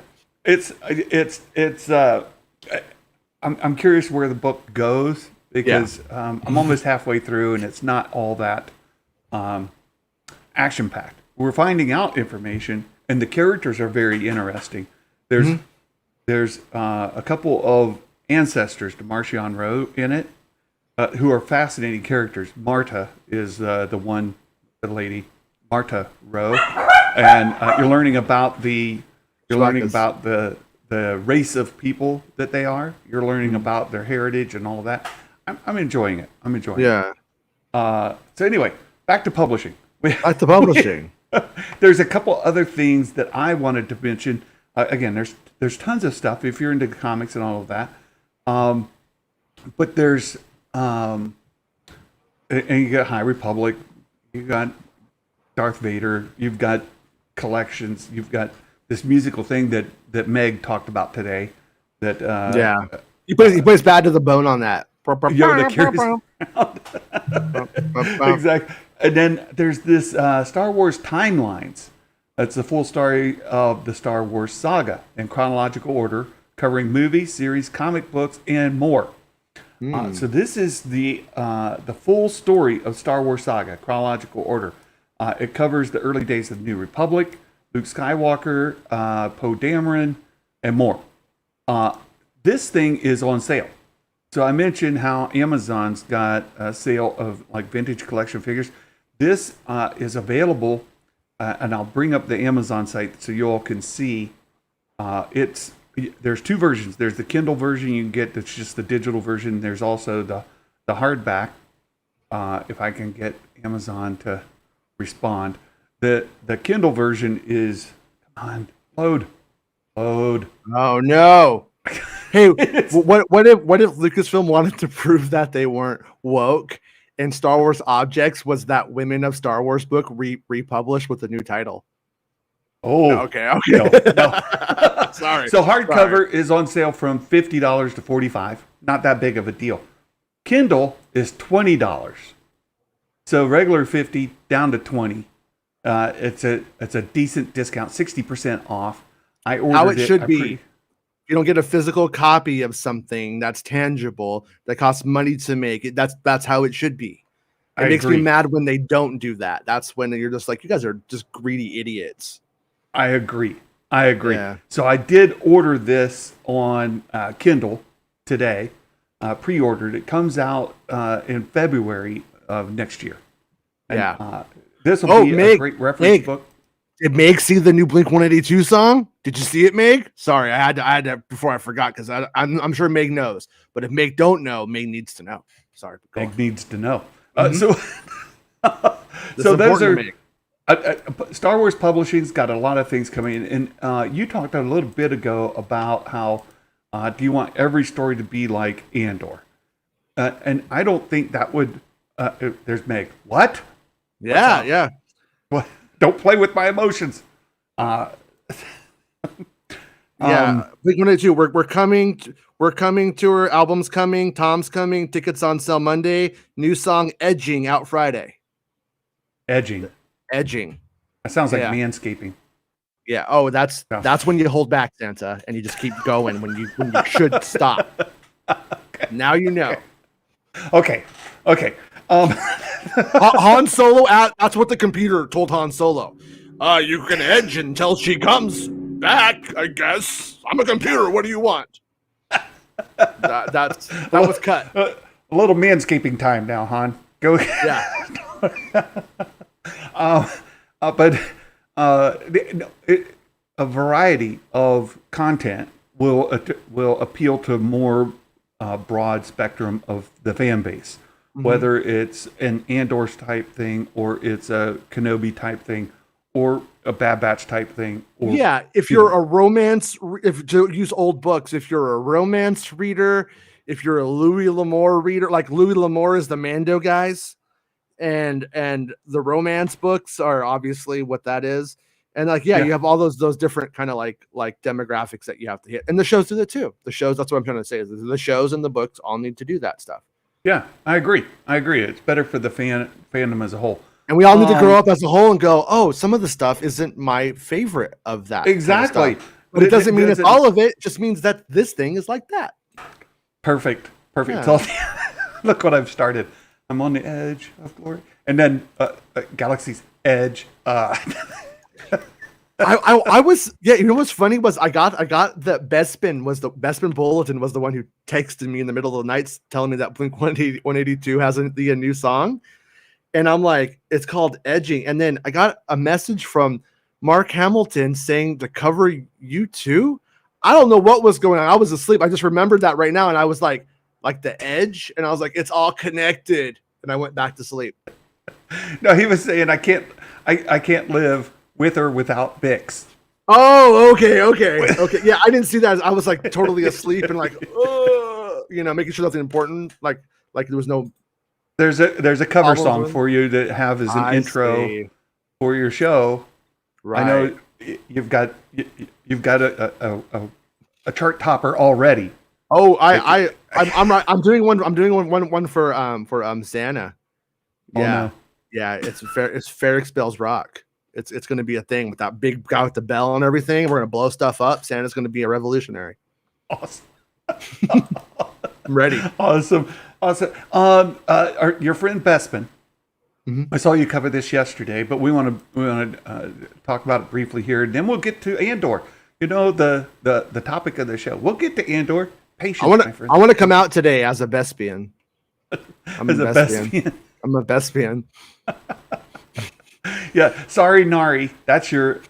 I'm curious where the book goes, because I'm almost halfway through, and it's not all that action packed. We're finding out information, and the characters are very interesting. There's a couple of ancestors to Marchand Rowe in it, who are fascinating characters. Marta is the lady, Marta Rowe, and you're learning about the race of people that they are. You're learning about their heritage and all of that. I'm enjoying it. Yeah. So anyway, back to publishing. Back to publishing. There's a couple other things that I wanted to mention. Again, there's tons of stuff if you're into comics and all of that. But there's and you got High Republic, you got Darth Vader, you've got collections, you've got this musical thing that Meg talked about today. That he plays Bad to the Bone on that. Yoda carries around. Exactly. And then there's this Star Wars Timelines. That's the full story of the Star Wars saga in chronological order, covering movies, series, comic books, and more. So this is the full story of Star Wars saga, chronological order. It covers the early days of the New Republic, Luke Skywalker, Poe Dameron, and more. This thing is on sale. So I mentioned how Amazon's got a sale of like vintage collection figures. This is available, and I'll bring up the Amazon site so you all can see. There's two versions. There's the Kindle version you can get. That's just the digital version. There's also the hardback. If I can get Amazon to respond, the Kindle version is, come on, load. Oh no! Hey, what if Lucasfilm wanted to prove that they weren't woke, and Star Wars Objects was that Women of Star Wars book republished with a new title? Oh, okay. No. Sorry. So hardcover is on sale from $50 to $45. Not that big of a deal. Kindle is $20. So regular $50 down to $20. It's a decent discount, 60% off. I ordered How it should be. You don't get a physical copy of something that's tangible that costs money to make. That's how it should be. It makes me mad when they don't do that. That's when you're just like, you guys are just greedy idiots. I agree. Yeah. So I did order this on Kindle today, pre-ordered. It comes out in February of next year. And, this will be a great reference book. Did Meg see the new Blink-182 song? Did you see it, Meg? Sorry, I had to before I forgot because I'm sure Meg knows. But if Meg don't know, Meg needs to know. Sorry, Meg needs to know. Mm-hmm. So those are Star Wars Publishing's got a lot of things coming in, and you talked a little bit ago about how do you want every story to be like Andor, and I don't think that would. There's Meg. What? Yeah. What? Don't play with my emotions. Blink-182. We're coming. We're coming. Tour album's coming. Tom's coming. Tickets on sale Monday. New song "Edging" out Friday. Edging. That sounds like manscaping. Yeah. Oh, that's when you hold back, Santa, and you just keep going when you should stop. Okay. Now you know. Okay. Han Solo. That's what the computer told Han Solo. You can edge until she comes back. I guess I'm a computer. What do you want? That was cut. A little manscaping time now, Han. Go. Yeah. But a variety of content will appeal to more broad spectrum of the fan base, whether it's an Andor type thing or it's a Kenobi type thing or a Bad Batch type thing. Or, if you're a romance, if to use old books, if you're a romance reader, if you're a Louis L'Amour reader, like Louis L'Amour is the Mando guys. And the romance books are obviously what that is. And you have all those different kind of like demographics that you have to hit. And the shows do that too. The shows, that's what I'm trying to say, is the shows and the books all need to do that stuff. Yeah, I agree. It's better for the fandom as a whole. And we all need to grow up as a whole and go, oh, some of the stuff isn't my favorite of that. Exactly. Kind of stuff. But it doesn't mean it's all of it. It just means that this thing is like that. Perfect. Yeah. So, look what I've started. I'm on the edge of glory. And then Galaxy's Edge. I was, you know what's funny was I got the Bespin Bulletin was the one who texted me in the middle of the night telling me that Blink-182 has a new song. And I'm like, it's called Edging. And then I got a message from Mark Hamilton saying to cover U2. I don't know what was going on. I was asleep. I just remembered that right now. And I was like the edge. And I was like, it's all connected. And I went back to sleep. No, he was saying I can't live with or without Bix. Oh, okay. Yeah, I didn't see that. I was like totally asleep and like, making sure nothing important. Like there was no. There's a cover song for you to have as an intro for your show. Right. I know you've got a chart topper already. Oh, I'm doing one for Santa. Oh, no. Yeah, it's Ferric Spells Rock. It's going to be a thing with that big guy with the bell and everything. We're going to blow stuff up. Santa's going to be a revolutionary. Awesome. I'm ready. Awesome. Your friend Bespin. Mm-hmm. I saw you cover this yesterday, but we want to talk about it briefly here, and then we'll get to Andor. You know, the topic of the show. We'll get to Andor. Patience, my friend. I want to come out today as a Bespian. I'm a Bespian. Yeah, sorry, Nari. That's your,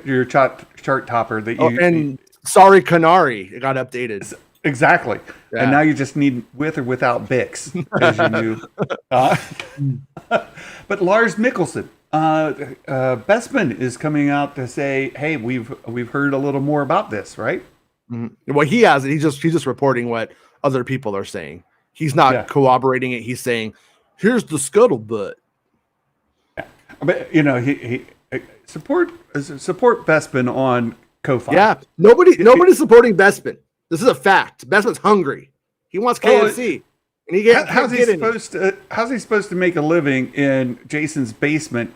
your chart topper that you. And sorry, Canary. It got updated. Exactly, yeah. And now you just need with or without Bix, as you knew. But Lars Mikkelsen, Bespin is coming out to say, "Hey, we've heard a little more about this, right?" Mm-hmm. Well, he has it. He's just reporting what other people are saying. He's not corroborating it. He's saying, "Here's the scuttlebutt." Yeah. But he support Bespin on Ko-Fi. Yeah, nobody's supporting Bespin. This is a fact. Bespin's hungry. He wants KFC, and he can't how's get how's he supposed to make a living in Jason's basement?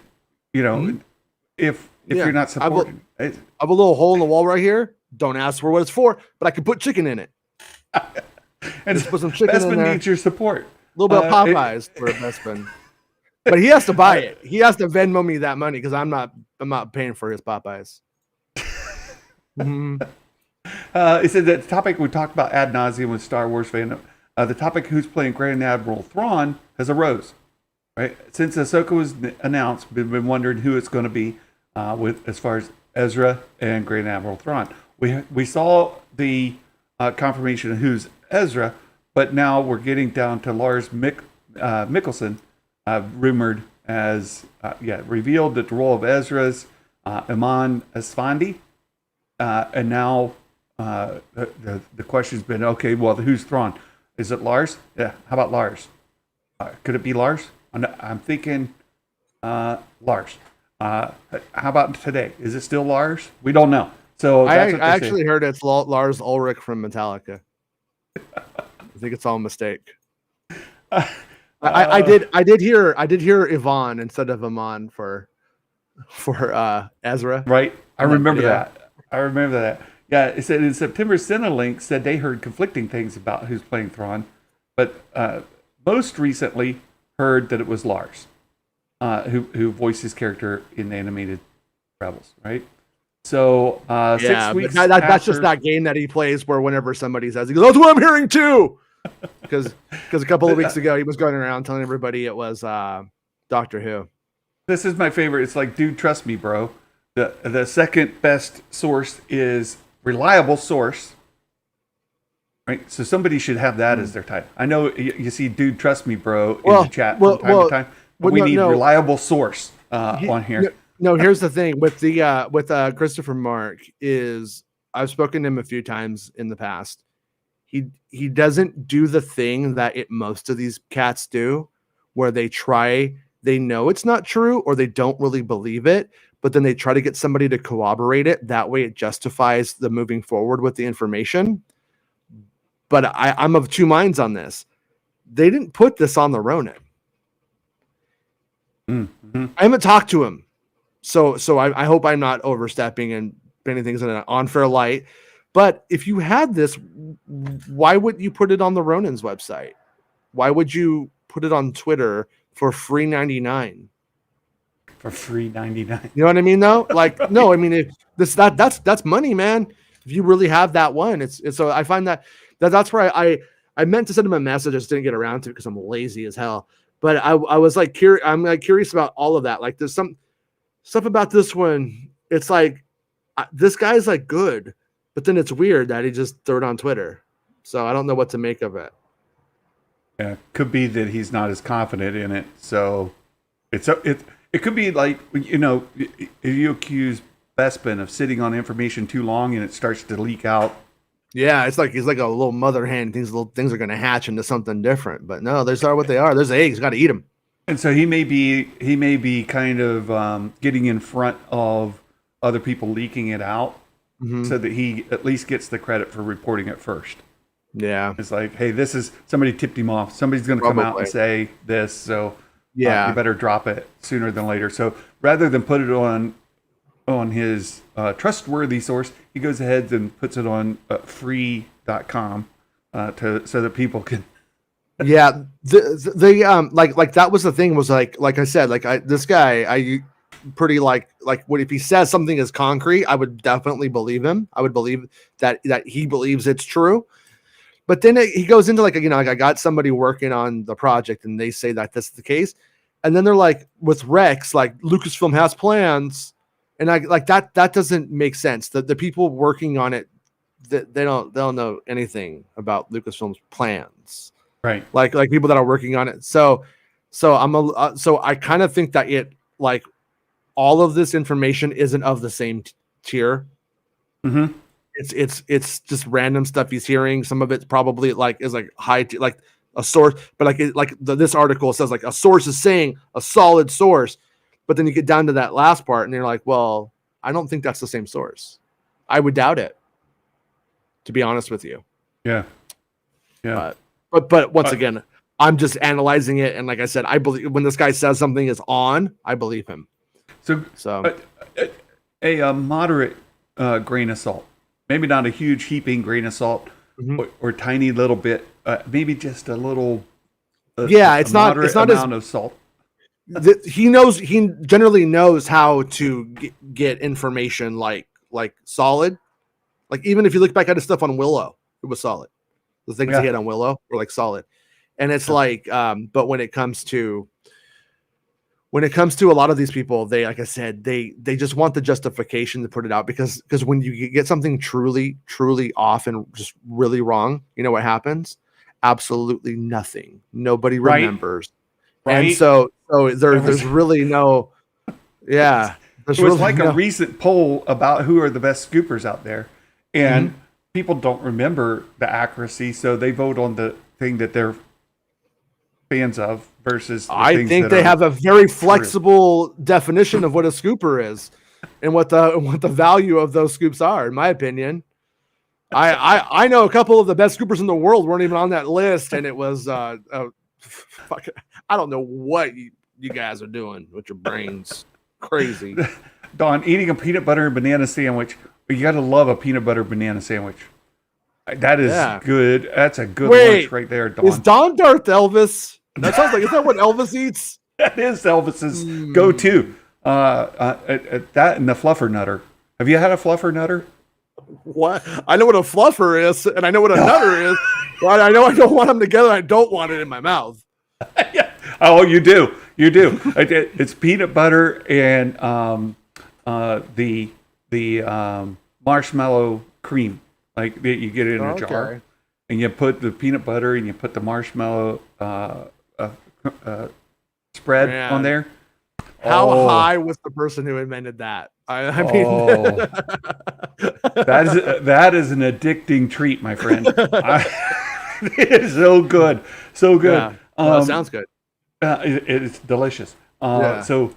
If you're not supporting. I have a little hole in the wall right here. Don't ask for what it's for, but I can put chicken in it. And just put some chicken in there. Bespin needs your support. A little bit of Popeyes for Bespin. But he has to buy it. He has to Venmo me that money because I'm not paying for his Popeyes. Mm-hmm. It said that the topic we talked about ad nauseum with Star Wars fandom. The topic who's playing Grand Admiral Thrawn has arose. Right since Ahsoka was announced, we've been wondering who it's going to be with as far as Ezra and Grand Admiral Thrawn. We saw the confirmation of who's Ezra, but now we're getting down to Lars Mikkelsen, rumored as revealed that the role of Ezra's Iman Esfandi, and now the question's been, okay, well, who's Thrawn? Is it Lars? Yeah, how about Lars? Could it be Lars? I'm thinking Lars. How about today? Is it still Lars? We don't know. So I actually heard it's Lars Ulrich from Metallica. I think it's all a mistake. I did hear Yvonne instead of Amon for Ezra. Right. I remember that. Yeah, it said in September, Cinelink said they heard conflicting things about who's playing Thrawn, but most recently heard that it was Lars, who voiced his character in the animated Rebels, right? So 6 weeks that's just that game that he plays where whenever somebody says, he goes, that's what I'm hearing too! Because a couple of weeks ago, he was going around telling everybody it was Doctor Who. This is my favorite. It's like, dude, trust me, bro. The second best source is reliable source. Right? So somebody should have that as their title. I know you see, dude, trust me, bro, in the chat from time to time. But we need reliable source on here. No, here's the thing with Christopher Mark is I've spoken to him a few times in the past. He doesn't do the thing that most of these cats do, where they know it's not true or they don't really believe it, but then they try to get somebody to corroborate it. That way it justifies the moving forward with the information. But I'm of two minds on this. They didn't put this on the Ronin. Mm-hmm. I haven't talked to him. So I hope I'm not overstepping and painting things in an unfair light. But if you had this, why would you put it on the Ronin's website? Why would you put it on Twitter for free $99? For free $99. You know what I mean, though? Like, no, I mean, that's money, man. If you really have that one, it's so I find that's where I meant to send him a message, I just didn't get around to it because I'm lazy as hell. But I was like I'm like curious about all of that. Like, there's some stuff about this one. It's like this guy's like good, but then it's weird that he just threw it on Twitter. So I don't know what to make of it. Yeah, could be that he's not as confident in it. So it could be like, you know, if you accuse Bespin of sitting on information too long and it starts to leak out. Yeah, it's like he's like a little mother hen. Little things are going to hatch into something different. But no, they are what they are. There's eggs. Got to eat them. And so he may be kind of getting in front of other people leaking it out, so that he at least gets the credit for reporting it first. Yeah, it's like, hey, this is somebody tipped him off. Somebody's going to come out and say this, so you better drop it sooner than later. So rather than put it on his trustworthy source, he goes ahead and puts it on free.com so that people can. Yeah, the like that was the thing, was like I said, this guy, I pretty like what if he says something is concrete, I would definitely believe him. I would believe that he believes it's true. But then he goes into like I got somebody working on the project and they say that this is the case, and then they're like, with Rex, like, Lucasfilm has plans, and I like that doesn't make sense. The people working on it, they don't know anything about Lucasfilm's plans. Right. Like people that are working on it. So I kind of think that it, like, all of this information isn't of the same tier. Mm-hmm. It's just random stuff he's hearing. Some of it probably is like high, like a source, but this article says like a source is saying a solid source, but then you get down to that last part and you're like, well, I don't think that's the same source. I would doubt it, to be honest with you. Yeah. Yeah. But once again, I'm just analyzing it, and like I said, I believe when this guy says something is on, I believe him. So a moderate grain of salt, maybe not a huge heaping grain of salt, or tiny little bit, maybe just a little. It's not amount of salt. He generally knows how to get information like solid. Like, even if you look back at his stuff on Willow, it was solid. The things he had on Willow were like solid. And it's like, but when it comes to a lot of these people, they, like I said, they just want the justification to put it out, because when you get something truly off and just really wrong, you know what happens? Absolutely nothing. Nobody remembers. Right. And so there's really no, yeah. It was like a recent poll about who are the best scoopers out there, and people don't remember the accuracy, so they vote on the thing that they're fans of versus I think they have a very flexible definition of what a scooper is and what the value of those scoops are, in my opinion. I know a couple of the best scoopers in the world weren't even on that list, and it was I don't know what you guys are doing with your brains. Crazy. Don, eating a peanut butter and banana sandwich. You got to love a peanut butter banana sandwich. That is good. That's a good lunch right there, Don. Is Don Darth Elvis? That sounds like, is that what Elvis eats? That is Elvis's go-to. That and the fluffer nutter. Have you had a fluffer nutter? What? I know what a fluffer is, and I know what a nutter is. But I know I don't want them together. I don't want it in my mouth. Yeah. Oh, you do. You do. It's peanut butter and the marshmallow cream. Like you get it in a jar, and you put the peanut butter and you put the marshmallow spread on there. How high was the person who invented that? I mean, that is an addicting treat, my friend. It is so good, so good. Yeah. Well, sounds good. It's delicious. So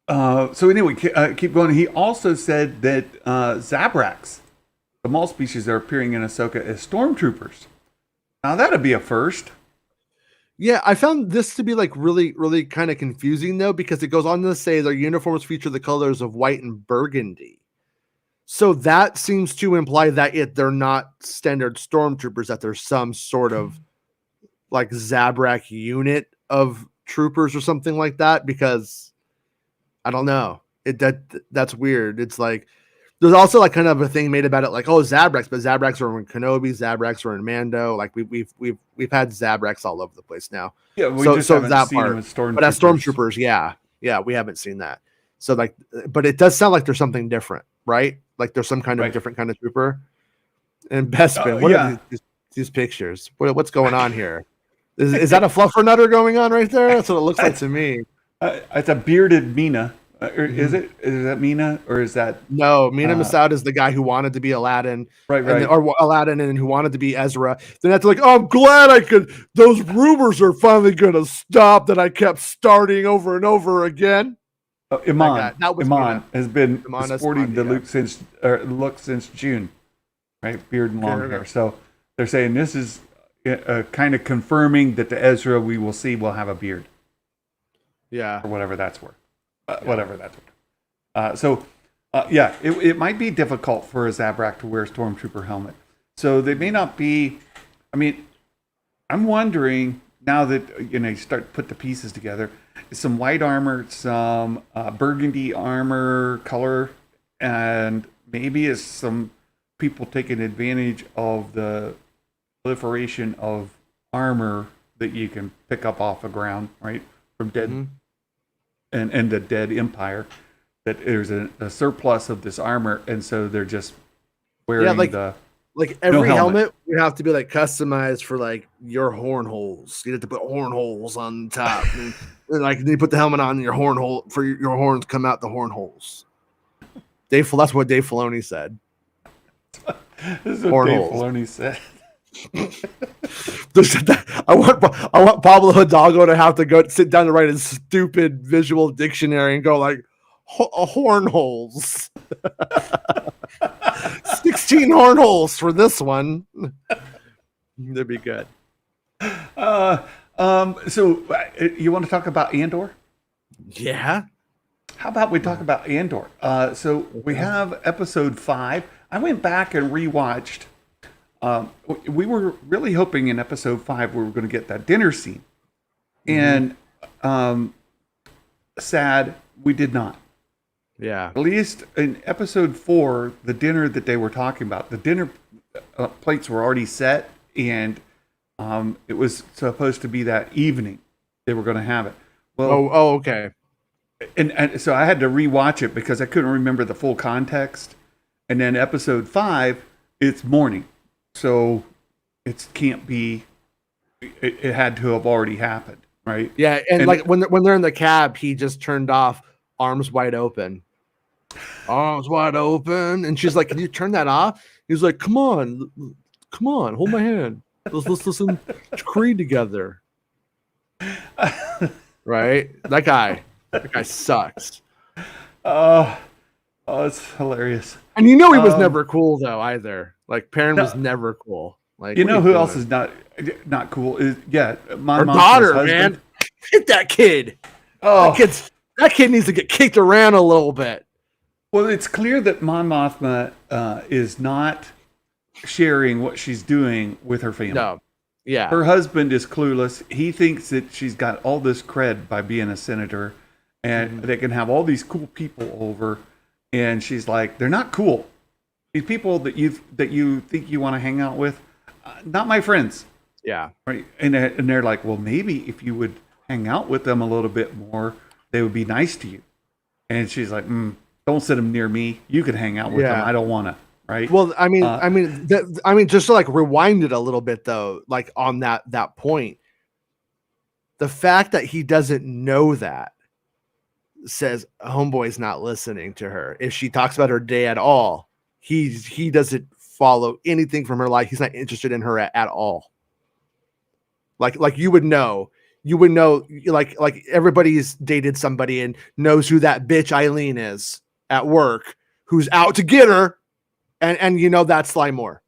anyway, keep going. He also said that Zabraks, the mole species that are appearing in Ahsoka, as stormtroopers. Now that'd be a first. Yeah, I found this to be like really, really kind of confusing though, because it goes on to say their uniforms feature the colors of white and burgundy. So that seems to imply that they're not standard stormtroopers, that there's some sort of like Zabrak unit of troopers or something like that, because I don't know. That's weird. It's like there's also like kind of a thing made about it, like, oh, Zabraks, but Zabraks are in Kenobi, Zabraks are in Mando. Like we've had Zabraks all over the place now. Yeah, we just haven't that seen part. them as stormtroopers. But as stormtroopers, yeah, we haven't seen that. So like, but it does sound like there's something different, right? Like there's some kind of different kind of trooper. And Bespin, what are these pictures? What's going on here? Is that a fluffer nutter going on right there? That's what it looks like to me. It's a bearded Mina. Is it? Is that Mina, or is that no? Mina Massoud is the guy who wanted to be Aladdin, or Aladdin, and who wanted to be Ezra. Then after like, oh, I'm glad I could. Those rumors are finally going to stop that I kept starting over and over again. Iman has been sporting the look since June, right? Beard and long hair. So they're saying this is kind of confirming that the Ezra we will see will have a beard. Yeah, or whatever that's worth. Whatever that's worth. It might be difficult for a Zabrak to wear a stormtrooper helmet. So they may not be. I mean, I'm wondering now that you start to put the pieces together. Some white armor, some burgundy armor color, and maybe is some people taking advantage of the proliferation of armor that you can pick up off the ground, right, from dead and the dead empire. That there's a surplus of this armor, and so they're just wearing like every helmet would have to be like customized for like your horn holes. You have to put horn holes on the top. And like you put the helmet on your horn hole for your horns come out the horn holes. That's what Dave Filoni said. This is what Dave Filoni said. I want Pablo Hidalgo to have to go sit down and write a stupid visual dictionary and go like horn holes. 16 horn holes for this one. That'd be good. So you want to talk about Andor? Yeah. How about we talk about Andor? So we have episode 5. I went back and rewatched. We were really hoping in episode 5 we were going to get that dinner scene. And sad, we did not. Yeah. At least in episode 4, the dinner that they were talking about, the dinner plates were already set, and It was supposed to be that evening they were going to have it. Well, Okay. and so I had to rewatch it because I couldn't remember the full context. And then episode 5, it's morning, so it can't be. It had to have already happened, right? Yeah, and like when they're in the cab, he just turned off Arms Wide Open. Arms wide open, and she's like, "Can you turn that off?" He's like, come on, hold my hand. Let's listen to Creed together." Right? That guy sucks. Oh, it's hilarious. And you know he was never cool though either. Like Perrin was never cool. Like, you know who else is not cool is my Her daughter, man. Hit that kid. Oh, that kid needs to get kicked around a little bit. Well, it's clear that Mon Mothma is not sharing what she's doing with her family. No. Yeah. Her husband is clueless. He thinks that she's got all this cred by being a senator, and they can have all these cool people over, and she's like, they're not cool. These people that you think you want to hang out with, not my friends. Yeah. Right. And they're like, well, maybe if you would hang out with them a little bit more, they would be nice to you. And she's like, don't sit them near me. You can hang out with them. I don't want to. Right. Well, I mean, just to like rewind it a little bit though, like on that point, the fact that he doesn't know that says homeboy's not listening to her. If she talks about her day at all, he doesn't follow anything from her life. He's not interested in her at all. Like you would know, like everybody's dated somebody and knows who that bitch Eileen is at work, who's out to get her. And you know that's Sly Moore,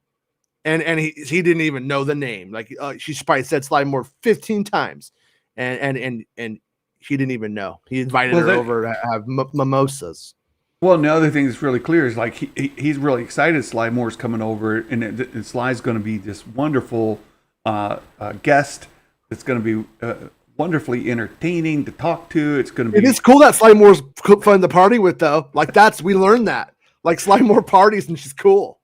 and he didn't even know the name. Like she probably said Sly Moore 15 times, and he didn't even know. He invited her over to have mimosas. Well, and the other thing that's really clear is like he's really excited. Sly Moore's coming over, and Sly's going to be this wonderful guest. It's going to be wonderfully entertaining to talk to. It's going to be. It is cool that Sly Moore's fun to party with, though. Like we learned that. Like Sly Moore parties and she's cool.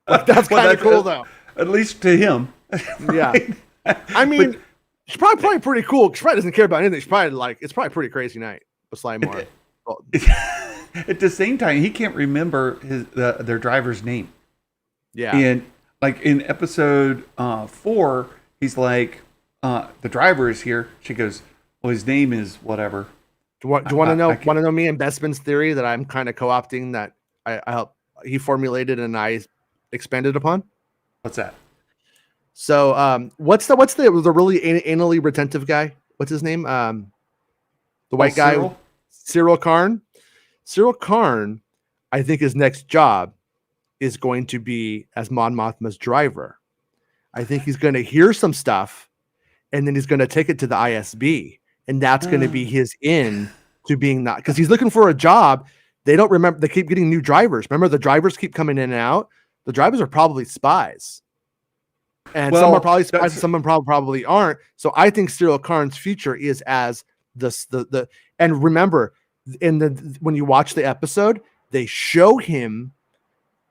Like that's kind of cool though. At least to him. Right? Yeah. I mean, she's probably pretty cool. She probably doesn't care about anything. She's probably like, it's probably a pretty crazy night with Sly Moore. At the same time, he can't remember their driver's name. Yeah. And like in episode 4, he's like, the driver is here. She goes, well, his name is whatever. Do you want to know? Want to know me and Bestman's theory that I'm kind of co-opting that I helped he formulated and I expanded upon? What's that? So what's the really anally retentive guy? What's his name? The white guy, Cyril Karn. Cyril Karn, I think his next job is going to be as Mon Mothma's driver. I think he's going to hear some stuff and then he's going to take it to the ISB, and that's going to be his in to being that, because he's looking for a job. They don't remember. They keep getting new drivers. Remember, the drivers keep coming in and out. The drivers are probably spies, and some are probably spies, and some probably aren't. So I think Cyril Karn's future is as the. And remember, when you watch the episode, they show him,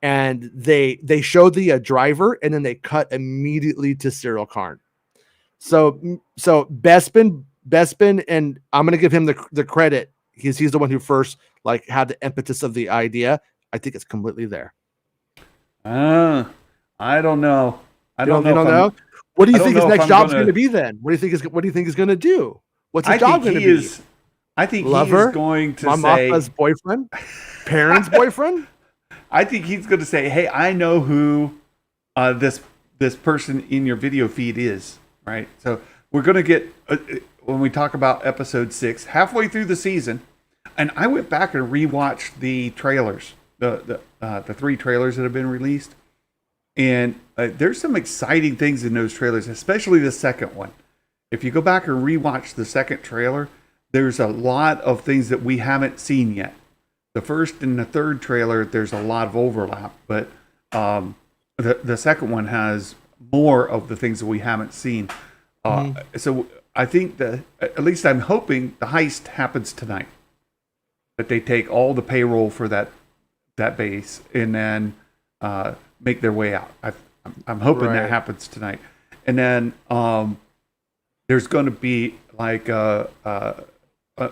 and they show the driver, and then they cut immediately to Cyril Karn. So Bespin, and I'm gonna give him the credit. He's the one who first had the impetus of the idea. I think it's completely there. I don't know. I don't know. What do you think his next job's going to be then? What do you think he's going to do? What's his job going to be? I think Lover? He is going to Mon Mothma's boyfriend, Perrin's boyfriend. I think he's going to say, "Hey, I know who this person in your video feed is." Right. So we're going to get when we talk about episode 6, halfway through the season. And I went back and rewatched the trailers, the 3 trailers that have been released, and there's some exciting things in those trailers, especially the second one. If you go back and rewatch the second trailer, there's a lot of things that we haven't seen yet. The first and the third trailer, there's a lot of overlap, but the second one has more of the things that we haven't seen. So I think that, at least I'm hoping, the heist happens tonight. That they take all the payroll for that base and then make their way out. I'm hoping that happens tonight. and then there's going to be like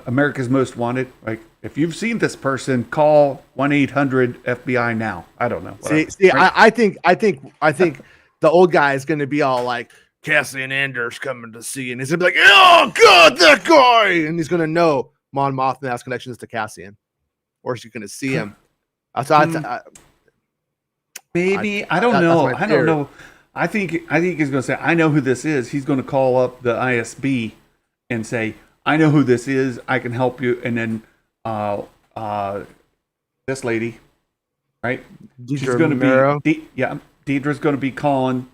America's Most Wanted. Like, if you've seen this person, call 1-800-FBI now. I don't know. See, Right? I think the old guy is going to be all like, Cassian Andor's coming to see, and he's gonna be like, "Oh God, that guy!" And he's gonna know Mon Mothma has connections to Cassian, or she's gonna see him. Maybe I don't know. I don't know. I think he's gonna say, "I know who this is." He's gonna call up the ISB and say, "I know who this is. I can help you." And then this lady, right? Deidre She's gonna Romero. be Deidre's gonna be calling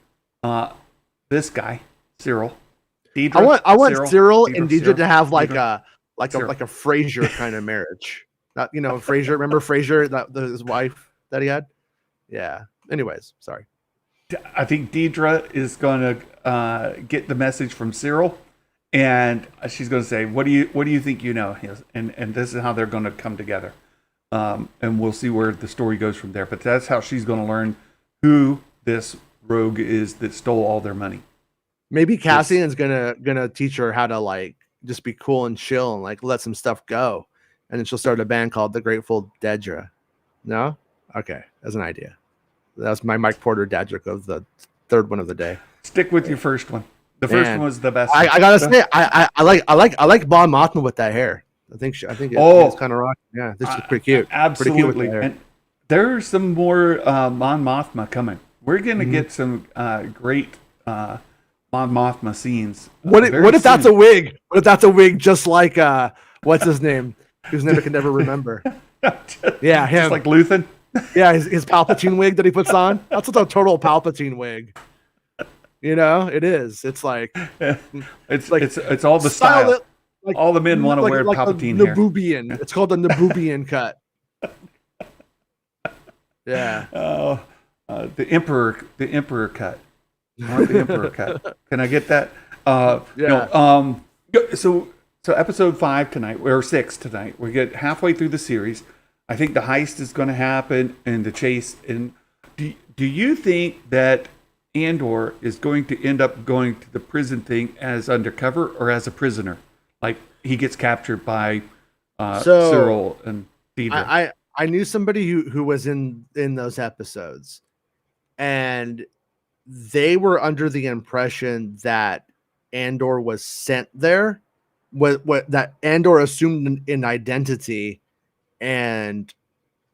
this guy, Cyril. Deidre, I want Cyril and Deidre to have like Deidre. a Frasier kind of marriage. Not, Frasier. Remember Frasier, his wife that he had? Yeah. Anyways, sorry. I think Deidre is going to get the message from Cyril, and she's going to say, "What do you think you know?" And this is how they're going to come together, and we'll see where the story goes from there. But that's how she's going to learn who this rogue is that stole all their money. Maybe Cassian's gonna teach her how to like just be cool and chill and like let some stuff go, and then she'll start a band called the Grateful Deadra. No, okay, that's an idea. That's my Mike Porter dad joke of the third one of the day. Stick with your first one. The first one was the best. I gotta say, I like Bon Mothma with that hair. I think it's kind of rock. Yeah, this is pretty cute. Absolutely. Pretty cute, and there's some more Mon Mothma coming. We're gonna get some great Mon Mothma scenes. What if that's a wig? What if that's a wig just like what's his name? Whose name I can never remember. Yeah, him. Just like Luthen. Yeah, his Palpatine wig that he puts on. That's a total Palpatine wig. It is. It's like it's all the style. All the men want to wear Palpatine hair. Naboobian. It's called the Naboobian cut. Yeah. The Emperor cut. I want the Emperor cut. Can I get that? Yeah. So episode 5 tonight, or 6 tonight. We get halfway through the series. I think the heist is going to happen and the chase. And do you think that Andor is going to end up going to the prison thing as undercover or as a prisoner? Like he gets captured by Cyril and Deidre. I knew somebody who was in those episodes, and they were under the impression that Andor was sent there, what that Andor assumed an identity and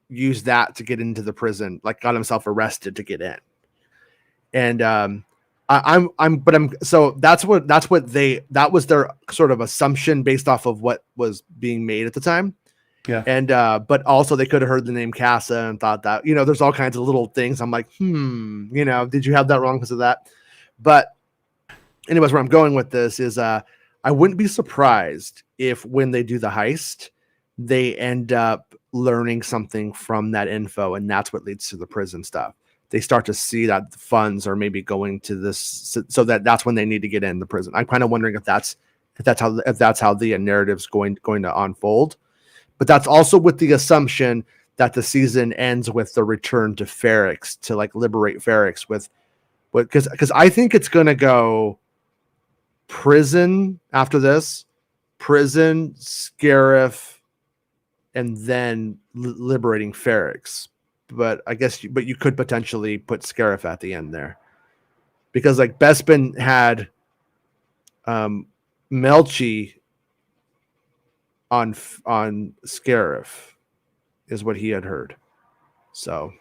used that to get into the prison, like got himself arrested to get in. And that was their sort of assumption based off of what was being made at the time. Yeah. And but also they could have heard the name Casa and thought that, there's all kinds of little things. I'm like, did you have that wrong because of that? But anyways, where I'm going with this is I wouldn't be surprised if when they do the heist, they end up learning something from that info, and that's what leads to the prison stuff. They start to see that the funds are maybe going to this, so that's when they need to get in the prison. I'm kind of wondering if that's how the narrative's going to unfold. But that's also with the assumption that the season ends with the return to Ferrix to like liberate Ferrix because I think it's going to go prison after this, prison, Scarif, and then liberating Ferrix. But I guess you could potentially put Scarif at the end there, because like Bespin had Melchi on Scarif is what he had heard. So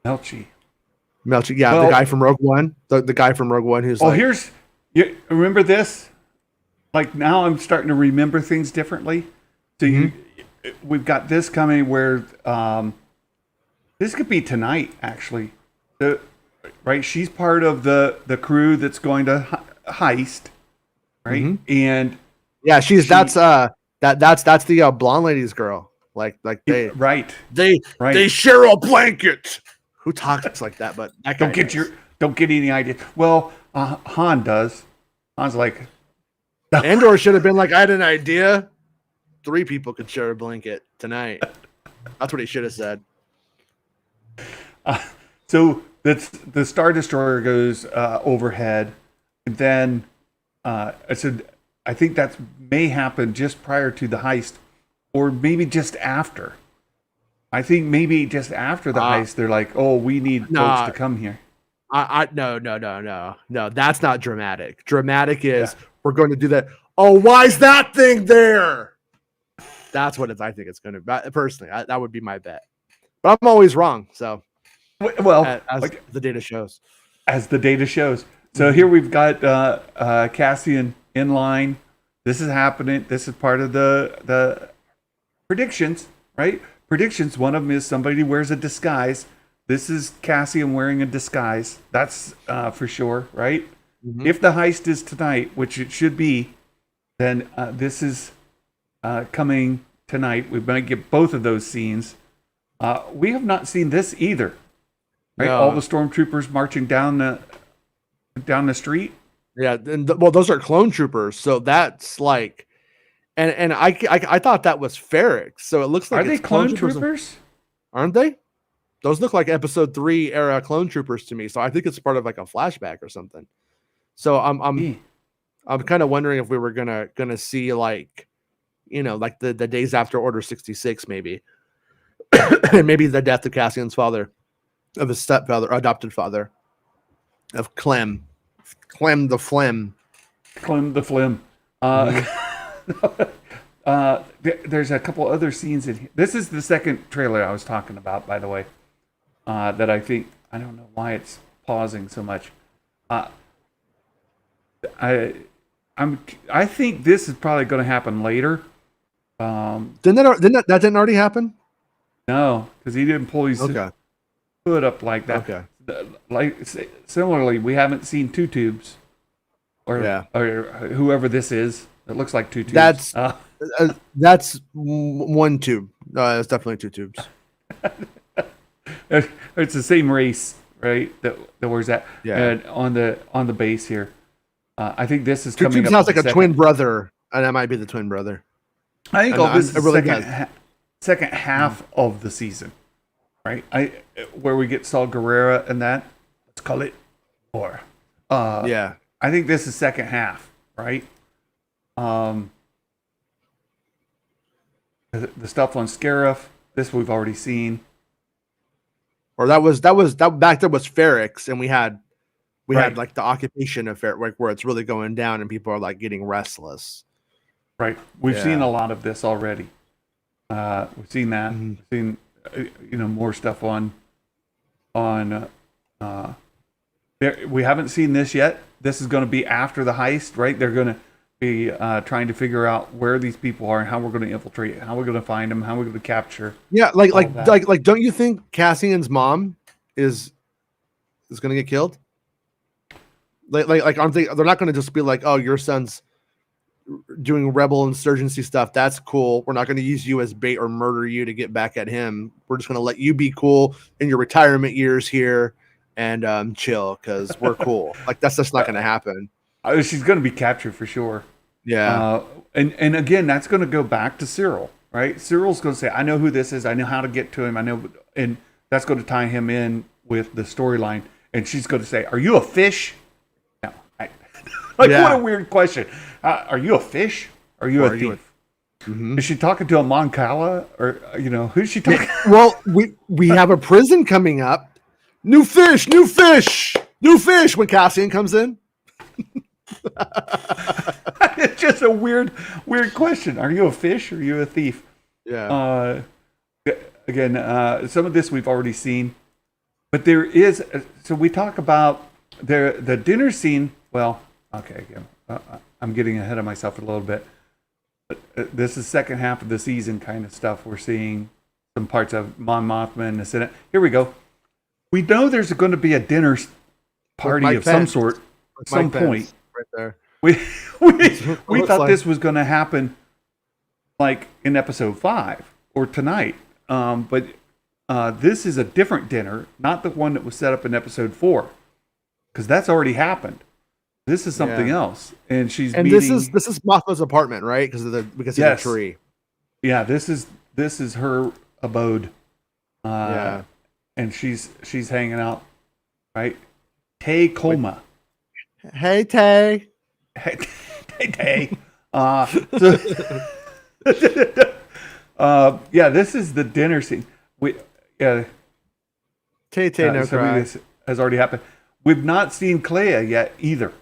Melchi, yeah, well, the guy from Rogue One, the guy from Rogue One who's you remember this? Like now I'm starting to remember things differently. So we've got this coming where this could be tonight actually. Right, she's part of the crew that's going to heist, right? And yeah, that's the blonde lady's girl. Like they share a blanket. Who talks like that? But that don't get any idea. Well, Han does. Han's like, Andor should have been like, I had an idea. 3 people could share a blanket tonight. That's what he should have said. So that's the Star Destroyer goes overhead. And then I think that may happen just prior to the heist, or maybe just after. I think maybe just after the heist, they're like, "Oh, we need folks to come here." No. That's not dramatic. Dramatic is we're going to do that. Oh, why is that thing there? That's what I think it's going to be. Personally, that would be my bet. But I'm always wrong. So, well, as the data shows. As the data shows. So here we've got Cassian in line. This is happening. This is part of the predictions, right? Predictions. One of them is somebody wears a disguise. This is Cassian wearing a disguise. That's for sure, right? Mm-hmm. If the heist is tonight, which it should be, then this is coming tonight. We might get both of those scenes. We have not seen this either, right? No. All the stormtroopers marching down the street. Yeah, and those are clone troopers, so that's like, and I thought that was Ferrix, so it looks like are they clone troopers? Aren't they? Those look like Episode 3 era clone troopers to me, so I think it's part of like a flashback or something. So I'm kind of wondering if we were gonna see like, like the days after Order 66 maybe, and maybe the death of Cassian's father, of his stepfather, adopted father, of Clem the Phlegm. There's a couple other scenes in here. This is the second trailer I was talking about, by the way. That I don't know why it's pausing so much. I think this is probably going to happen later. Didn't that already happen? No, because he didn't pull his hood up like that. Okay. Similarly, we haven't seen Two Tubes, or whoever this is. It looks like Two Tubes. That's one tube. It's definitely Two Tubes. It's the same race, right? That wears that. Yeah. And on the base here, I think this is Two coming. Tubes sounds like a twin brother, and that might be the twin brother. I think all this is really second half of the season, right? Where we get Saw Gerrera and that. Let's call it more. I think this is second half, right? The stuff on Scarif, this we've already seen. Or that back there was Ferrix, and we had like the occupation of Ferrix, where it's really going down and people are like getting restless. Right. We've seen a lot of this already. We've seen that. Mm-hmm. We've seen more stuff on there. We haven't seen this yet. This is going to be after the heist, right? They're going to be trying to figure out where these people are and how we're going to infiltrate, how we're going to find them, how we're going to capture. Yeah, like don't you think Cassian's mom is going to get killed? Like aren't they? They're not going to just be like, oh, your son's doing rebel insurgency stuff. That's cool. We're not going to use you as bait or murder you to get back at him. We're just going to let you be cool in your retirement years here and chill because we're cool. Like that's just not going to happen. She's going to be captured for sure. Yeah. And again, that's going to go back to Cyril, right? Cyril's going to say, I know who this is. I know how to get to him. I know. And that's going to tie him in with the storyline. And she's going to say, are you a fish? No. What a weird question. Are you a fish? Are you a thief? Mm-hmm. Is she talking to a Moncala? Or, who's she talking to? Well, we have a prison coming up. New fish when Cassian comes in. It's just a weird question. Are you a fish or are you a thief? Yeah. Again, some of this we've already seen, but there is. So we talk about the dinner scene. Well, okay. Again, I'm getting ahead of myself a little bit. But this is second half of the season kind of stuff. We're seeing some parts of Mon Mothma in the Senate. Here we go. We know there's going to be a dinner party of some sort at some point. Right there. We thought this was going to happen like in episode 5 or tonight. But this is a different dinner, not the one that was set up in episode 4, because that's already happened. This is something else, and meeting... this is Mothma's apartment, right? Because of the tree. Yeah, this is her abode. And she's hanging out, right? Tay Coma. Hey, Tay. Hey, Tay. So, yeah, this is the dinner scene. Tay, no cry. This has already happened. We've not seen Clea yet either,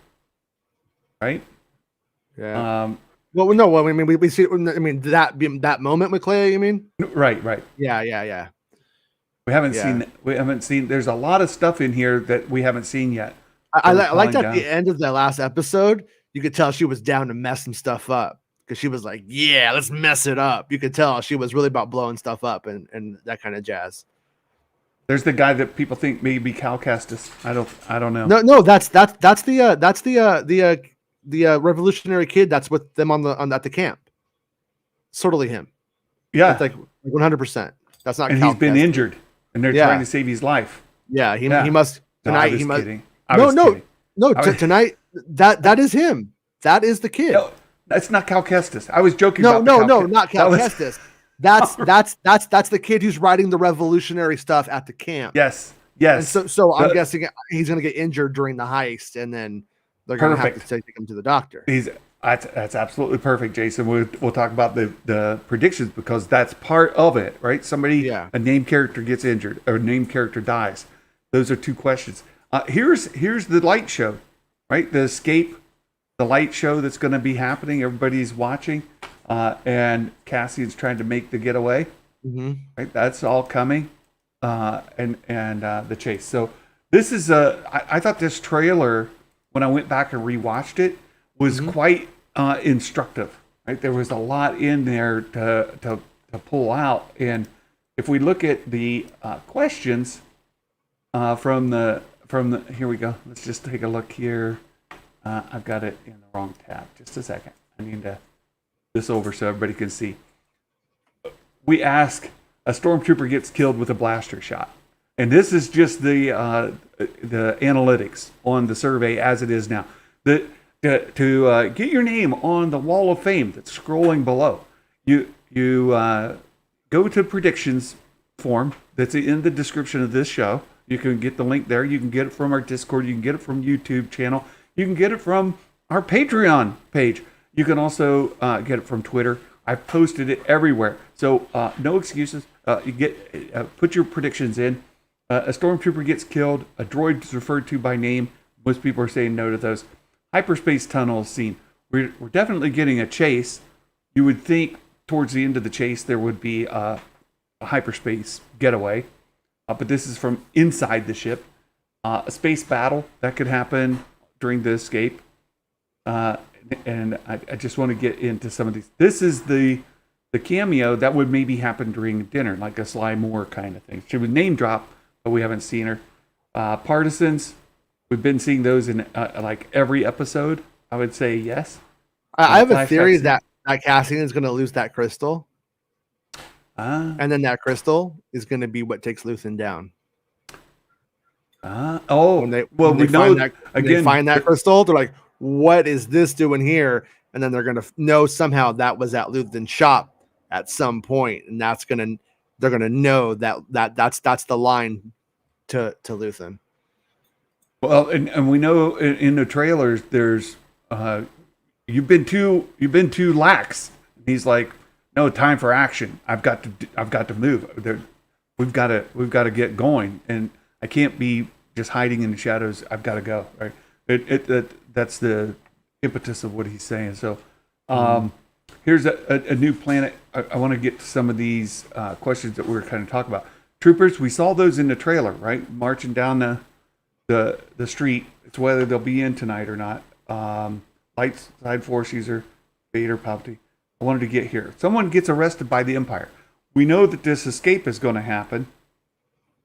right? Yeah. Well, no. Well, I mean, we see. I mean, that moment with Clea. You mean? Right. Yeah. We haven't seen. There's a lot of stuff in here that we haven't seen yet. I liked at the end of the last episode, you could tell she was down to mess some stuff up because she was like, "Yeah, let's mess it up." You could tell she was really about blowing stuff up and that kind of jazz. There's the guy that people think may be Cal Kestis. I don't know. No, that's the revolutionary kid that's with them at the camp. It's totally him. Yeah, it's like 100%. That's not. And Cal he's been Kestis. Injured, and they're trying to save his life. Yeah, he must tonight. He must. Kidding. Tonight. That is him. That is the kid. No, that's not Cal Kestis. I was joking. No, not Cal Kestis. That's the kid who's writing the revolutionary stuff at the camp. Yes. And so I'm guessing he's going to get injured during the heist, and then they're going to have to take him to the doctor. That's absolutely perfect, Jason. We'll talk about the predictions because that's part of it, right? A named character gets injured or a named character dies. Those are two questions. Here's the light show, right? The escape, the light show that's going to be happening. Everybody's watching, and Cassian's trying to make the getaway. Mm-hmm. Right, that's all coming, and the chase. So this is I thought this trailer, when I went back and rewatched it, was quite instructive. Right, there was a lot in there to pull out, and if we look at the questions from the here we go. Let's just take a look here. I've got it in the wrong tab. Just a second. I need to this over so everybody can see. We ask, a stormtrooper gets killed with a blaster shot, and this is just the analytics on the survey as it is now. To get your name on the wall of fame that's scrolling below, you go to predictions form that's in the description of this show. You can get the link there. You can get it from our Discord. You can get it from YouTube channel. You can get it from our Patreon page. You can also get it from Twitter. I've posted it everywhere. So no excuses. You get put your predictions in. A stormtrooper gets killed. A droid is referred to by name. Most people are saying no to those. Hyperspace tunnel scene. We're definitely getting a chase. You would think towards the end of the chase there would be a hyperspace getaway. But this is from inside the ship. A space battle that could happen during the escape. And I just want to get into some of these. This is the cameo that would maybe happen during dinner, like a Sly Moore kind of thing. She would name drop, but we haven't seen her. Partisans, we've been seeing those in like every episode. I would say yes. I have a theory that Cassian is going to lose that crystal. And then that crystal is going to be what takes Luthen down. When they find that crystal, they're like, "What is this doing here?" And then they're going to know somehow that was at Luthen's shop at some point, and they're going to know that's the line to Luthen. Well, and we know in the trailers, there's you've been too lax. He's like, no, time for action. I've got to move. We've got to get going, and I can't be just hiding in the shadows. I've got to go. Right. That's the impetus of what he's saying. So, here's a new planet. I want to get to some of these questions that we were kind of talking about. Troopers, we saw those in the trailer, right? Marching down the street. It's whether they'll be in tonight or not. Light side force user, Vader, Palpatine. I wanted to get here. Someone gets arrested by the Empire. We know that this escape is going to happen.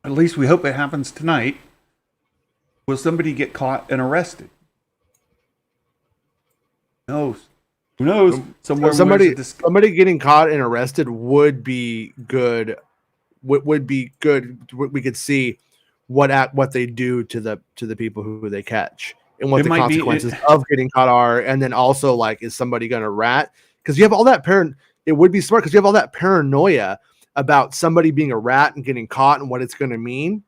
At least we hope it happens tonight. Will somebody get caught and arrested? Who knows? Somebody getting caught and arrested would be good. Would be good. We could see what they do to the people who they catch and what the consequences of getting caught are, and then also like, is somebody going to rat? Because you have all that it would be smart because you have all that paranoia about somebody being a rat and getting caught and what it's going to mean.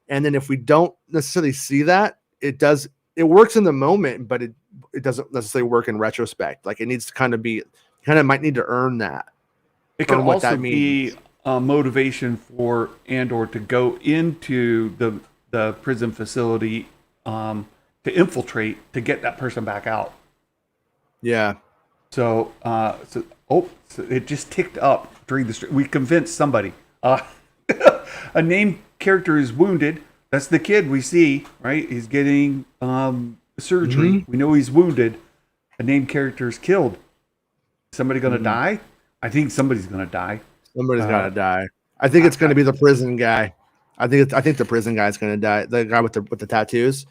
And then if we don't necessarily see that, it it works in the moment, but it doesn't necessarily work in retrospect. Like it needs to kind of might need to earn that. It can also be a motivation for Andor to go into the prison facility to infiltrate to get that person back out. Yeah. So it just ticked up during the stream. We convinced somebody. A named character is wounded. That's the kid we see, right? He's getting surgery. Mm-hmm. We know he's wounded. A named character is killed. Somebody going to die? I think somebody's going to die. Somebody's got to die. I think it's going to be the prison guy. I think the prison guy is going to die. The guy with the tattoos,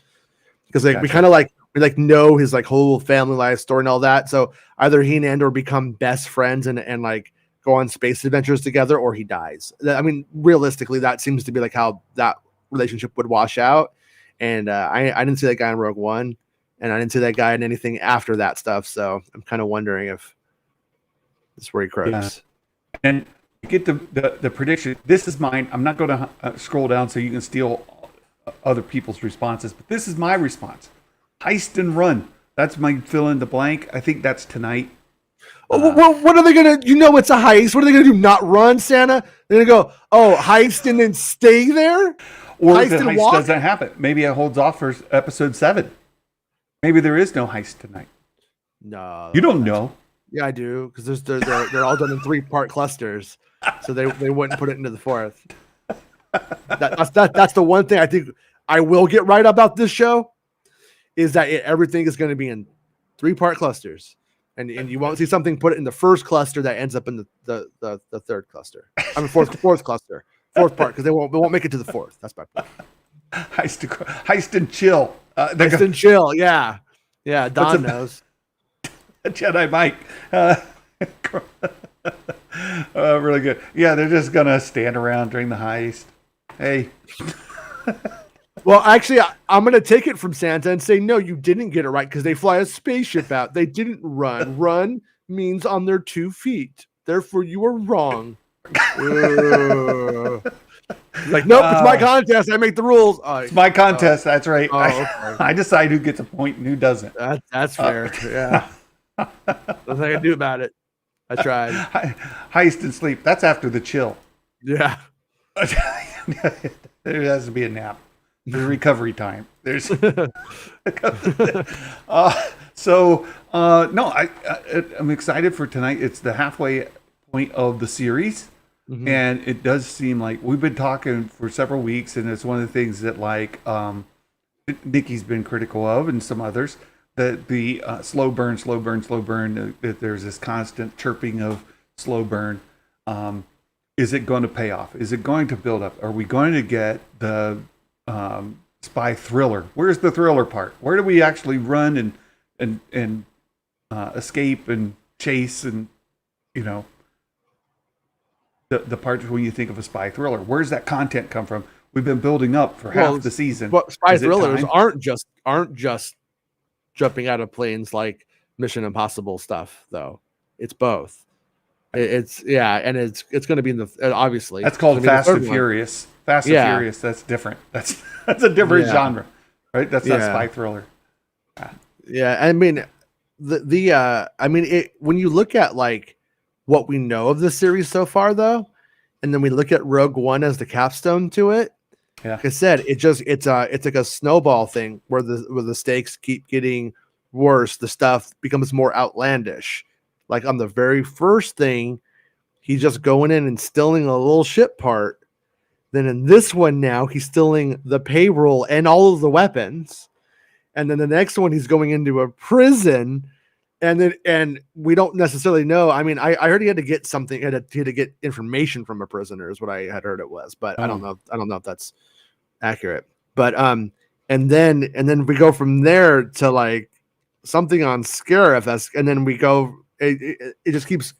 because like we kind of like know his like whole family life story and all that. So either he and Andor become best friends and like go on space adventures together, or he dies. I mean, realistically, that seems to be like how that relationship would wash out. And I didn't see that guy in Rogue One, and I didn't see that guy in anything after that stuff. So I'm kind of wondering if this is where he croaks. Yeah. And you get the prediction. This is mine. I'm not going to scroll down so you can steal other people's responses, but this is my response. Heist and run. That's my fill in the blank. I think that's tonight. What are they going to, it's a heist. What are they going to do? Not run, Santa? They're going to go, heist and then stay there? Or heist the heist doesn't happen. Maybe it holds off for episode 7. Maybe there is no heist tonight. No. You don't know. Yeah, I do, because they're all done in 3-part clusters. So they wouldn't put it into the 4th. That's the one thing I think I will get right about this show, is that everything is going to be in 3-part clusters, and you won't see something put it in the first cluster that ends up in the 3rd cluster. I mean fourth cluster, 4th part, because they won't make it to the 4th. That's my point. Heist and chill. Heist and chill. Yeah. Don knows. Jedi Mike. Really good. Yeah, they're just gonna stand around during the heist. Hey. Well, actually, I'm going to take it from Santa and say, no, you didn't get it right, because they fly a spaceship out. They didn't run. Run means on their 2 feet. Therefore, you were wrong. Like, nope, it's my contest. I make the rules. It's my contest. That's right. Okay. I decide who gets a point and who doesn't. That's fair. Yeah. Nothing I can do about it. I tried. Heist and sleep. That's after the chill. Yeah. There has to be a nap. There's recovery time. There's no. I'm excited for tonight. It's the halfway point of the series, and it does seem like we've been talking for several weeks, and it's one of the things that Nikki's been critical of, and some others, that the slow burn. That there's this constant chirping of slow burn. Is it going to pay off? Is it going to build up? Are we going to get the spy thriller? Where's the thriller part? Where do we actually run and escape and chase and the parts when you think of a spy thriller? Where's that content come from? We've been building up for half the season. But spy thrillers aren't just jumping out of planes like Mission Impossible stuff, though. It's both. It's and it's going to be in the obviously. That's called Fast and Furious. Fast and Furious. That's different. That's a different genre, right? That's not spy thriller. Yeah, I mean when you look at like what we know of the series so far, though, and then we look at Rogue One as the capstone to it. Yeah, like I said, it's like a snowball thing where the stakes keep getting worse. The stuff becomes more outlandish. Like on the very first thing, he's just going in and stealing a little ship part. Then in this one now, he's stealing the payroll and all of the weapons. And then the next one, he's going into a prison. And we don't necessarily know. I mean, I heard he had to get something. He had to get information from a prisoner is what I had heard it was. But I don't know. I don't know if that's accurate. But and then we go from there to like something on Scarif, and then we go. It just keeps,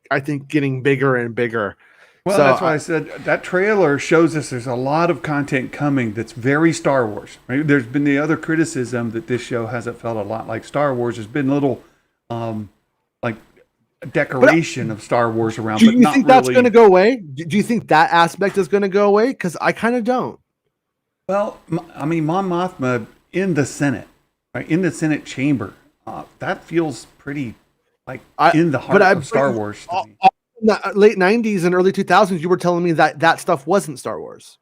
I think, getting bigger and bigger. Well, that's why I said that trailer shows us there's a lot of content coming that's very Star Wars. Right? There's been the other criticism that this show hasn't felt a lot like Star Wars. There's been little like decoration of Star Wars around. Do you think that's going to go away? Do you think that aspect is going to go away? Because I kind of don't. Well, I mean, Mon Mothma in the Senate, right? In the Senate chamber. That feels pretty like in the heart of Star Wars to me. In the late 90s and early 2000s, you were telling me that stuff wasn't Star Wars.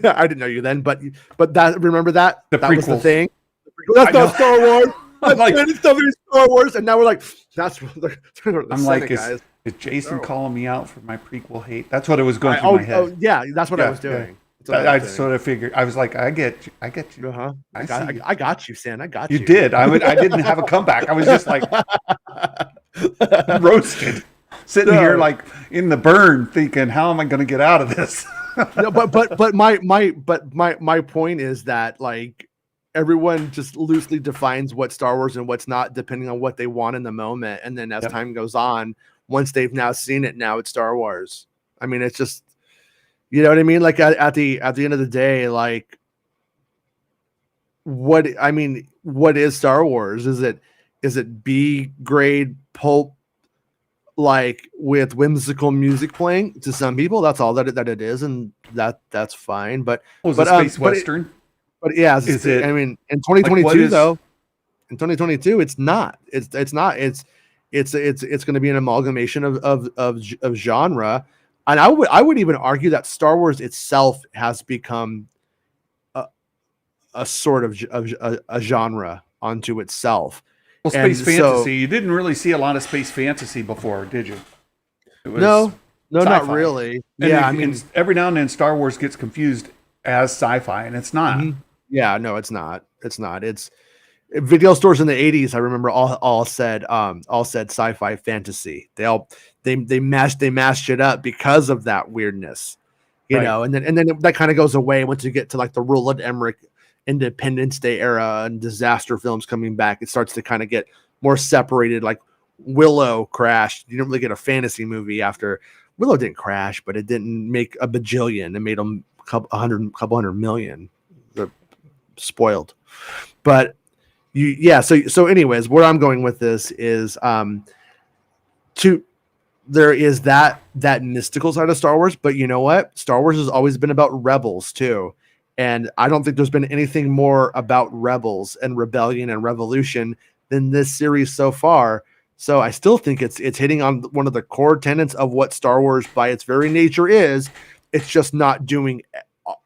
I didn't know you then, but that, remember that? The that prequels. Was the thing. That's not Star Wars. That's like stuff is Star Wars, and now we're like, that's the I'm Senate, like, guys. Is Jason calling me out for my prequel hate? That's what it was going through my head. Oh, yeah, that's what I was doing. Yeah. I sort of figured. I was like, I get you. Uh-huh. I got you, Stan. I got you. You did. I didn't have a comeback. I was just like roasted, sitting here like in the burn, thinking, how am I going to get out of this? No, but my point is that like everyone just loosely defines what's Star Wars and what's not, depending on what they want in the moment. And then as time goes on, once they've now seen it, now it's Star Wars. I mean, it's just, you know what I mean? Like at the end of the day, like what is Star Wars? Is it B grade pulp, like with whimsical music playing? To some people, that's all that it is, and that's fine. But space western. But yeah, is it? I mean, in 2022 though, in 2022, it's not. It's not. It's going to be an amalgamation of genre, and I would even argue that Star Wars itself has become a sort of a genre unto itself. Well, space fantasy. You didn't really see a lot of space fantasy before, did you? No, not really. And I mean, every now and then Star Wars gets confused as sci-fi, and it's not. Mm-hmm. Yeah, no, it's not. It's not. It's video stores in the 80s. I remember all said sci-fi fantasy. They mashed it up because of that weirdness, you know. And then that kind of goes away once you get to like the Roland Emmerich Independence Day era and disaster films coming back. It starts to kind of get more separated. Like Willow crashed. You don't really get a fantasy movie after Willow didn't crash, but it didn't make a bajillion. It made them a couple hundred million. They're spoiled, but So anyways, where I'm going with this is there is that mystical side of Star Wars, but you know what? Star Wars has always been about rebels too. And I don't think there's been anything more about rebels and rebellion and revolution than this series so far. So I still think it's hitting on one of the core tenets of what Star Wars by its very nature is. It's just not doing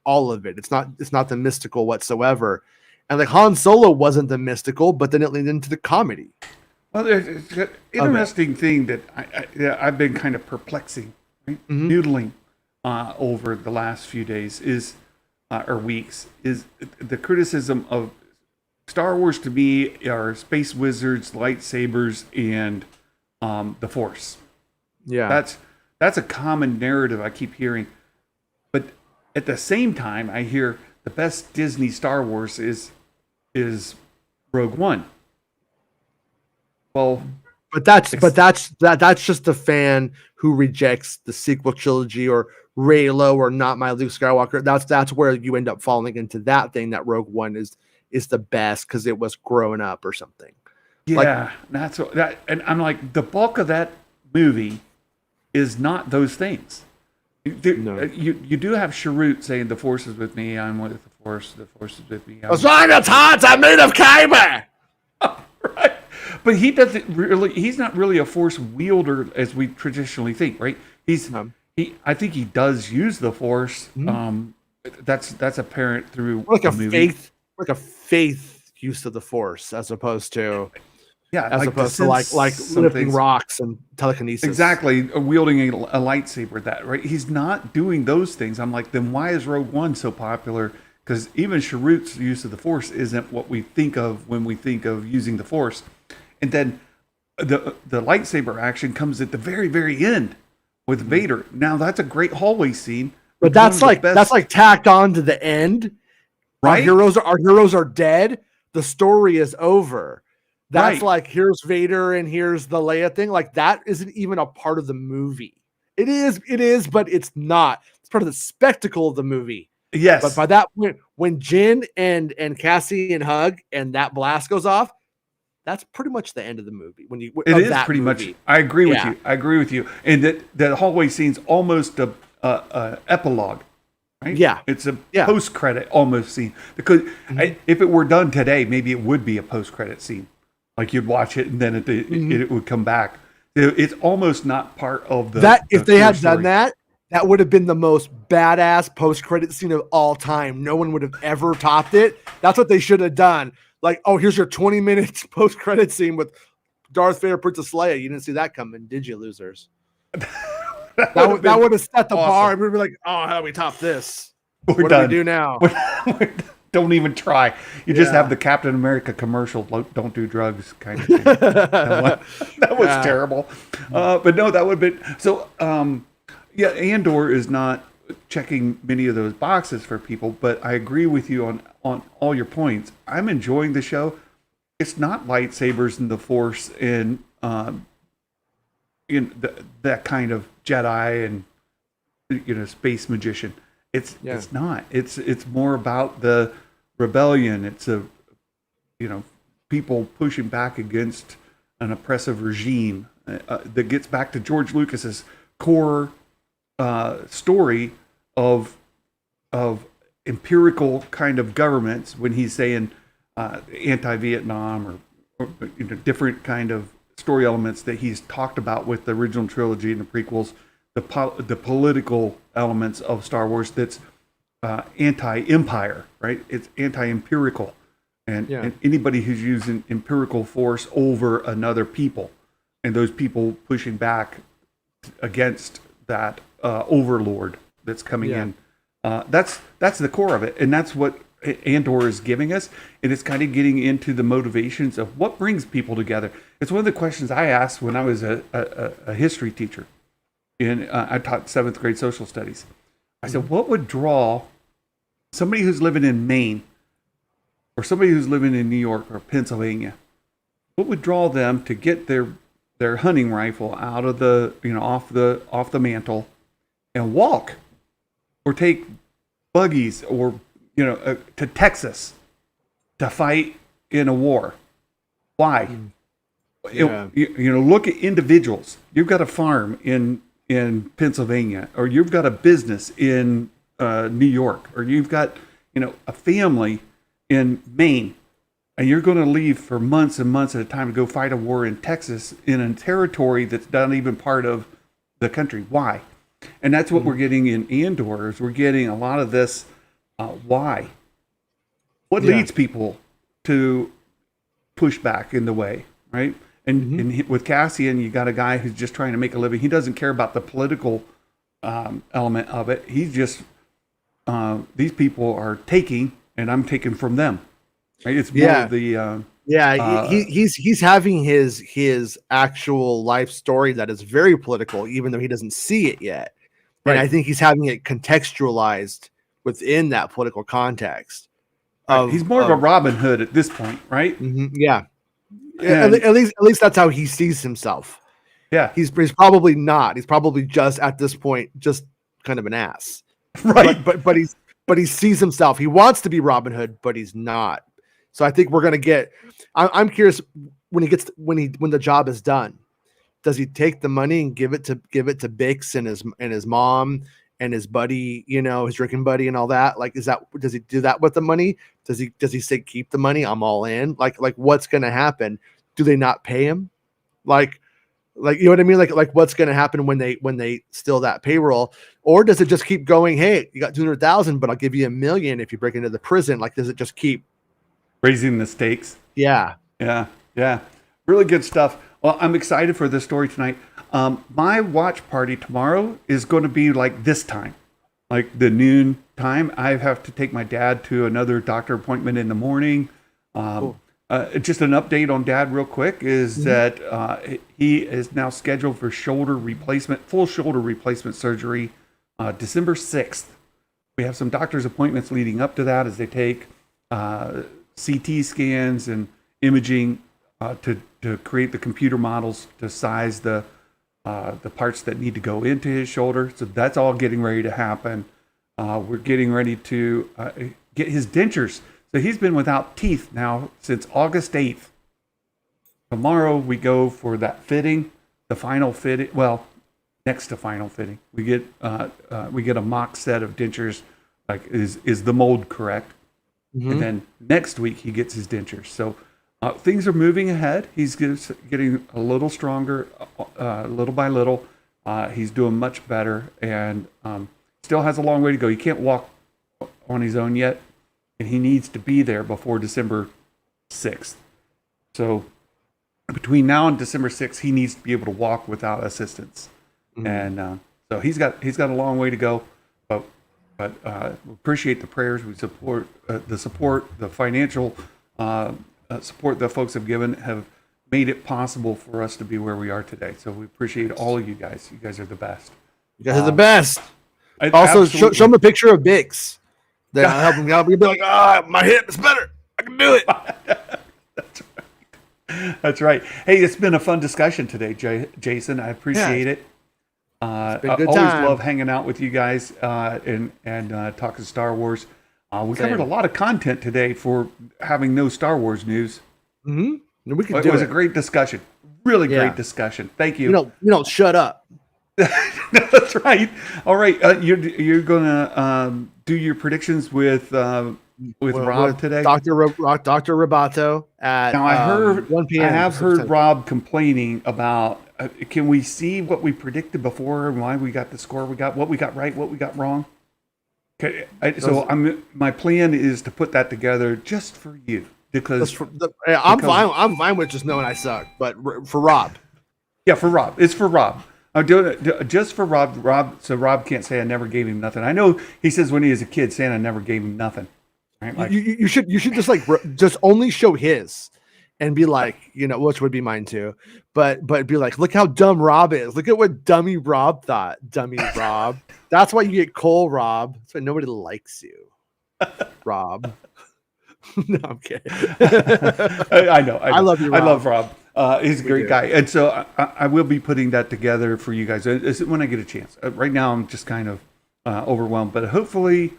all of it. It's not the mystical whatsoever. And like Han Solo wasn't the mystical, but then it leaned into the comedy. Well, there's an interesting thing that I've been kind of perplexing, right? Noodling over the last few days or weeks is the criticism of Star Wars to me are space wizards, lightsabers, and the Force. Yeah, that's a common narrative I keep hearing, but at the same time, I hear the best Disney Star Wars is Rogue One. Well, but that's just the fan who rejects the sequel trilogy or Reylo or Not My Luke Skywalker. That's where you end up falling into that thing that Rogue One is the best because it was growing up or something. Yeah, that's what that. And I'm like, the bulk of that movie is not those things. You do have Sharut saying, "The Force is with me. I'm with the Force. The Force is with me." As long as hearts are made of kyber. Right. But he doesn't really. He's not really a Force wielder as we traditionally think, right? I think he does use the Force. That's apparent through the movie. Like a faith use of the Force, as opposed to opposed to like lifting rocks and telekinesis. Exactly, wielding a lightsaber. That right? He's not doing those things. I'm like, then why is Rogue One so popular? Because even Sharut's use of the Force isn't what we think of when we think of using the Force. And then the lightsaber action comes at the very, very end with Vader. Now that's a great hallway scene. But that's like tacked on to the end. Right? Our heroes are dead. The story is over. That's like, here's Vader and here's the Leia thing. Like that isn't even a part of the movie. It is, but it's not. It's part of the spectacle of the movie. Yes. But by that point, when Jin and Cassian hug and that blast goes off, that's pretty much the end of the movie. It is pretty much. I agree with you. And that the hallway scene's almost a epilogue. right? Yeah. It's a Yeah. post-credit almost scene. Because if it were done today, maybe it would be a post-credit scene. Like you'd watch it and then it would come back. It's almost not part of the that if the they core had done story. that would have been the most badass post-credit scene of all time. No one would have ever topped it. That's what they should have done. Like, oh, here's your 20-minute post-credit scene with Darth Vader, Princess Leia. You didn't see that coming, did you, losers? that would have set the bar. We'd be like, oh, how do we top this? We're what done. do we do now? Don't even try. You just have the Captain America commercial, don't do drugs kind of thing. that was terrible. But no, that would have been so. Andor is not checking many of those boxes for people, but I agree with you on all your points. I'm enjoying the show. It's not lightsabers and the Force and that kind of Jedi and space magician. It's not. It's more about the rebellion. It's people pushing back against an oppressive regime that gets back to George Lucas's core story of empirical kind of governments when he's saying anti-Vietnam or different kind of story elements that he's talked about with the original trilogy and the prequels. The political elements of Star Wars that's anti-empire, right? It's anti-empirical, and anybody who's using empirical force over another people, and those people pushing back against that overlord that's coming in. That's the core of it, and that's what Andor is giving us, and it's kind of getting into the motivations of what brings people together. It's one of the questions I asked when I was a history teacher. I taught 7th grade social studies. I said, what would draw somebody who's living in Maine or somebody who's living in New York or Pennsylvania? What would draw them to get their hunting rifle out of the off the mantle and walk, or take buggies or to Texas to fight in a war? Why? Look at individuals. You've got a farm in Pennsylvania, or you've got a business in New York, or you've got a family in Maine, and you're going to leave for months and months at a time to go fight a war in Texas in a territory that's not even part of the country. Why? And that's what we're getting in Andor. Is we're getting a lot of this. Why? What leads people to push back in the way, right? And with Cassian, you got a guy who's just trying to make a living. He doesn't care about the political element of it. He's just these people are taking, and I'm taking from them. Right? It's more of the he's having his actual life story that is very political, even though he doesn't see it yet. And I think he's having it contextualized within that political context. He's more of a Robin Hood at this point, right? Yeah. At least that's how he sees himself. Yeah, he's probably not. He's probably just at this point just kind of an ass, right? But he sees himself. He wants to be Robin Hood, but he's not. So I think we're gonna get. I'm curious when the job is done. Does he take the money and give it to Bix and his mom and his buddy, his drinking buddy and all that? Like, does he do that with the money? Does he say, keep the money, I'm all in? Like what's going to happen? Do they not pay him? Like, you know what I mean? Like what's going to happen when they steal that payroll? Or does it just keep going? Hey, you got 200,000, but I'll give you $1 million if you break into the prison. Like, does it just keep raising the stakes? Yeah. Really good stuff. Well, I'm excited for this story tonight. My watch party tomorrow is going to be like this time, like the noon time. I have to take my dad to another doctor appointment in the morning. Cool. Just an update on Dad real quick is that he is now scheduled for full shoulder replacement surgery, December 6th. We have some doctor's appointments leading up to that as they take CT scans and imaging to create the computer models to size the parts that need to go into his shoulder. So that's all getting ready to happen. We're getting ready to get his dentures. So he's been without teeth now since August 8th. Tomorrow we go for that fitting, the final fitting. Well, next to final fitting, we get a mock set of dentures Like, is the mold correct? Mhm. And then next week he gets his dentures. So things are moving ahead. He's getting a little stronger, little by little. He's doing much better, and still has a long way to go. He can't walk on his own yet, and he needs to be there before December 6th. So between now and December 6th, he needs to be able to walk without assistance. And so he's got a long way to go, but we appreciate the prayers. We support the financial support that folks have given, have made it possible for us to be where we are today. So we appreciate all of you guys. You guys are the best. You guys are the best. Also, Absolutely. show him a picture of Bix. Then I'll help him out. He'll be like, my hip is better. I can do it. That's right. Hey, it's been a fun discussion today, Jason. I appreciate it. It's been a I good always time. love hanging out with you guys and talking Star Wars. We covered a lot of content today for having no Star Wars news. Mm-hmm. We can It do was it. a great discussion. Really great discussion. Thank you. You don't shut up. That's right. All right. You're going to do your predictions with Rob today? Dr. Roboto at Now, I heard 1 p.m. I have heard Rob complaining about can we see what we predicted before and why we got the score we got, what we got right, what we got wrong? Okay, my plan is to put that together just for you because I'm fine with just knowing I suck, but for Rob. Yeah, for Rob. It's for Rob. I'm doing it just for Rob, so Rob can't say I never gave him nothing. I know he says when he was a kid, Santa never gave him nothing. Right? Like, you should just just only show his and be like, which would be mine too, but be like, look how dumb Rob is. Look at what dummy Rob thought. Dummy Rob. That's why you get Cole, Rob. That's why nobody likes you, Rob. No, I'm kidding. I know. I love you, Rob. I love Rob. He's a great guy. And so I will be putting that together for you guys when I get a chance. Right now, I'm just kind of overwhelmed, but hopefully,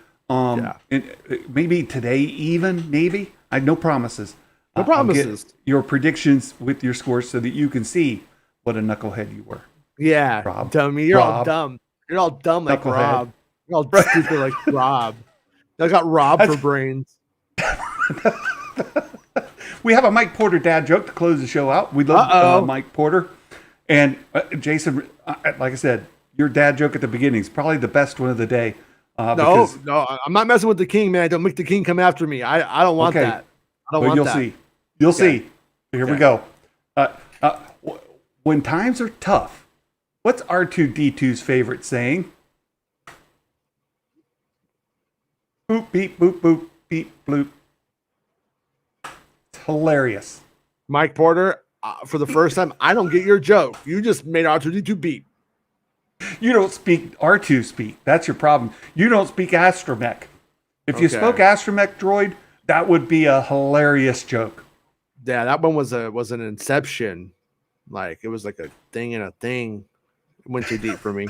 maybe today even, maybe. I no promises. No promises. Your predictions with your scores so that you can see what a knucklehead you were. Yeah, Rob. dummy. You're all dumb. You're all dumb like Knucklehead. Rob. You're all stupid like Rob. I got Rob for brains. We have a Mike Porter dad joke to close the show out. We love Mike Porter. And Jason, like I said, your dad joke at the beginning is probably the best one of the day. No, I'm not messing with the king, man. Don't make the king come after me. I don't want that. I don't want you'll that. see. You'll see. Here we go. When times are tough, what's R2-D2's favorite saying? Boop, beep, boop, boop, beep, bloop. It's hilarious. Mike Porter, for the first time, I don't get your joke. You just made R2-D2 beep. You don't speak R2 speak. That's your problem. You don't speak astromech. If you spoke astromech droid, that would be a hilarious joke. Yeah, that one was an inception. Like it was like a thing and a thing. It went too deep for me.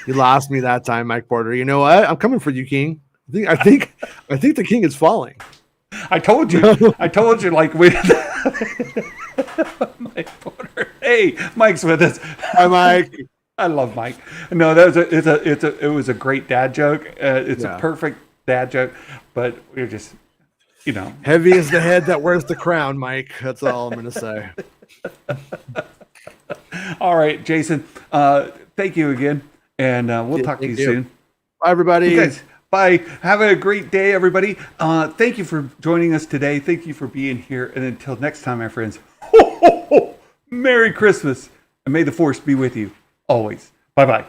You lost me that time, Mike Porter. You know what? I'm coming for you, King. I think the king is falling. I told you. Like with Mike Porter. Hey, Mike's with us. Hi, Mike. I love Mike. No, it was a great dad joke. It's a perfect dad joke, but we're just, heavy is the head that wears the crown, Mike. That's all I'm going to say. All right, Jason. Thank you again, and we'll talk to you soon. Bye, everybody. You guys, bye. Have a great day, everybody. Thank you for joining us today. Thank you for being here, and until next time, my friends. Merry Christmas, and may the Force be with you always. Bye-bye.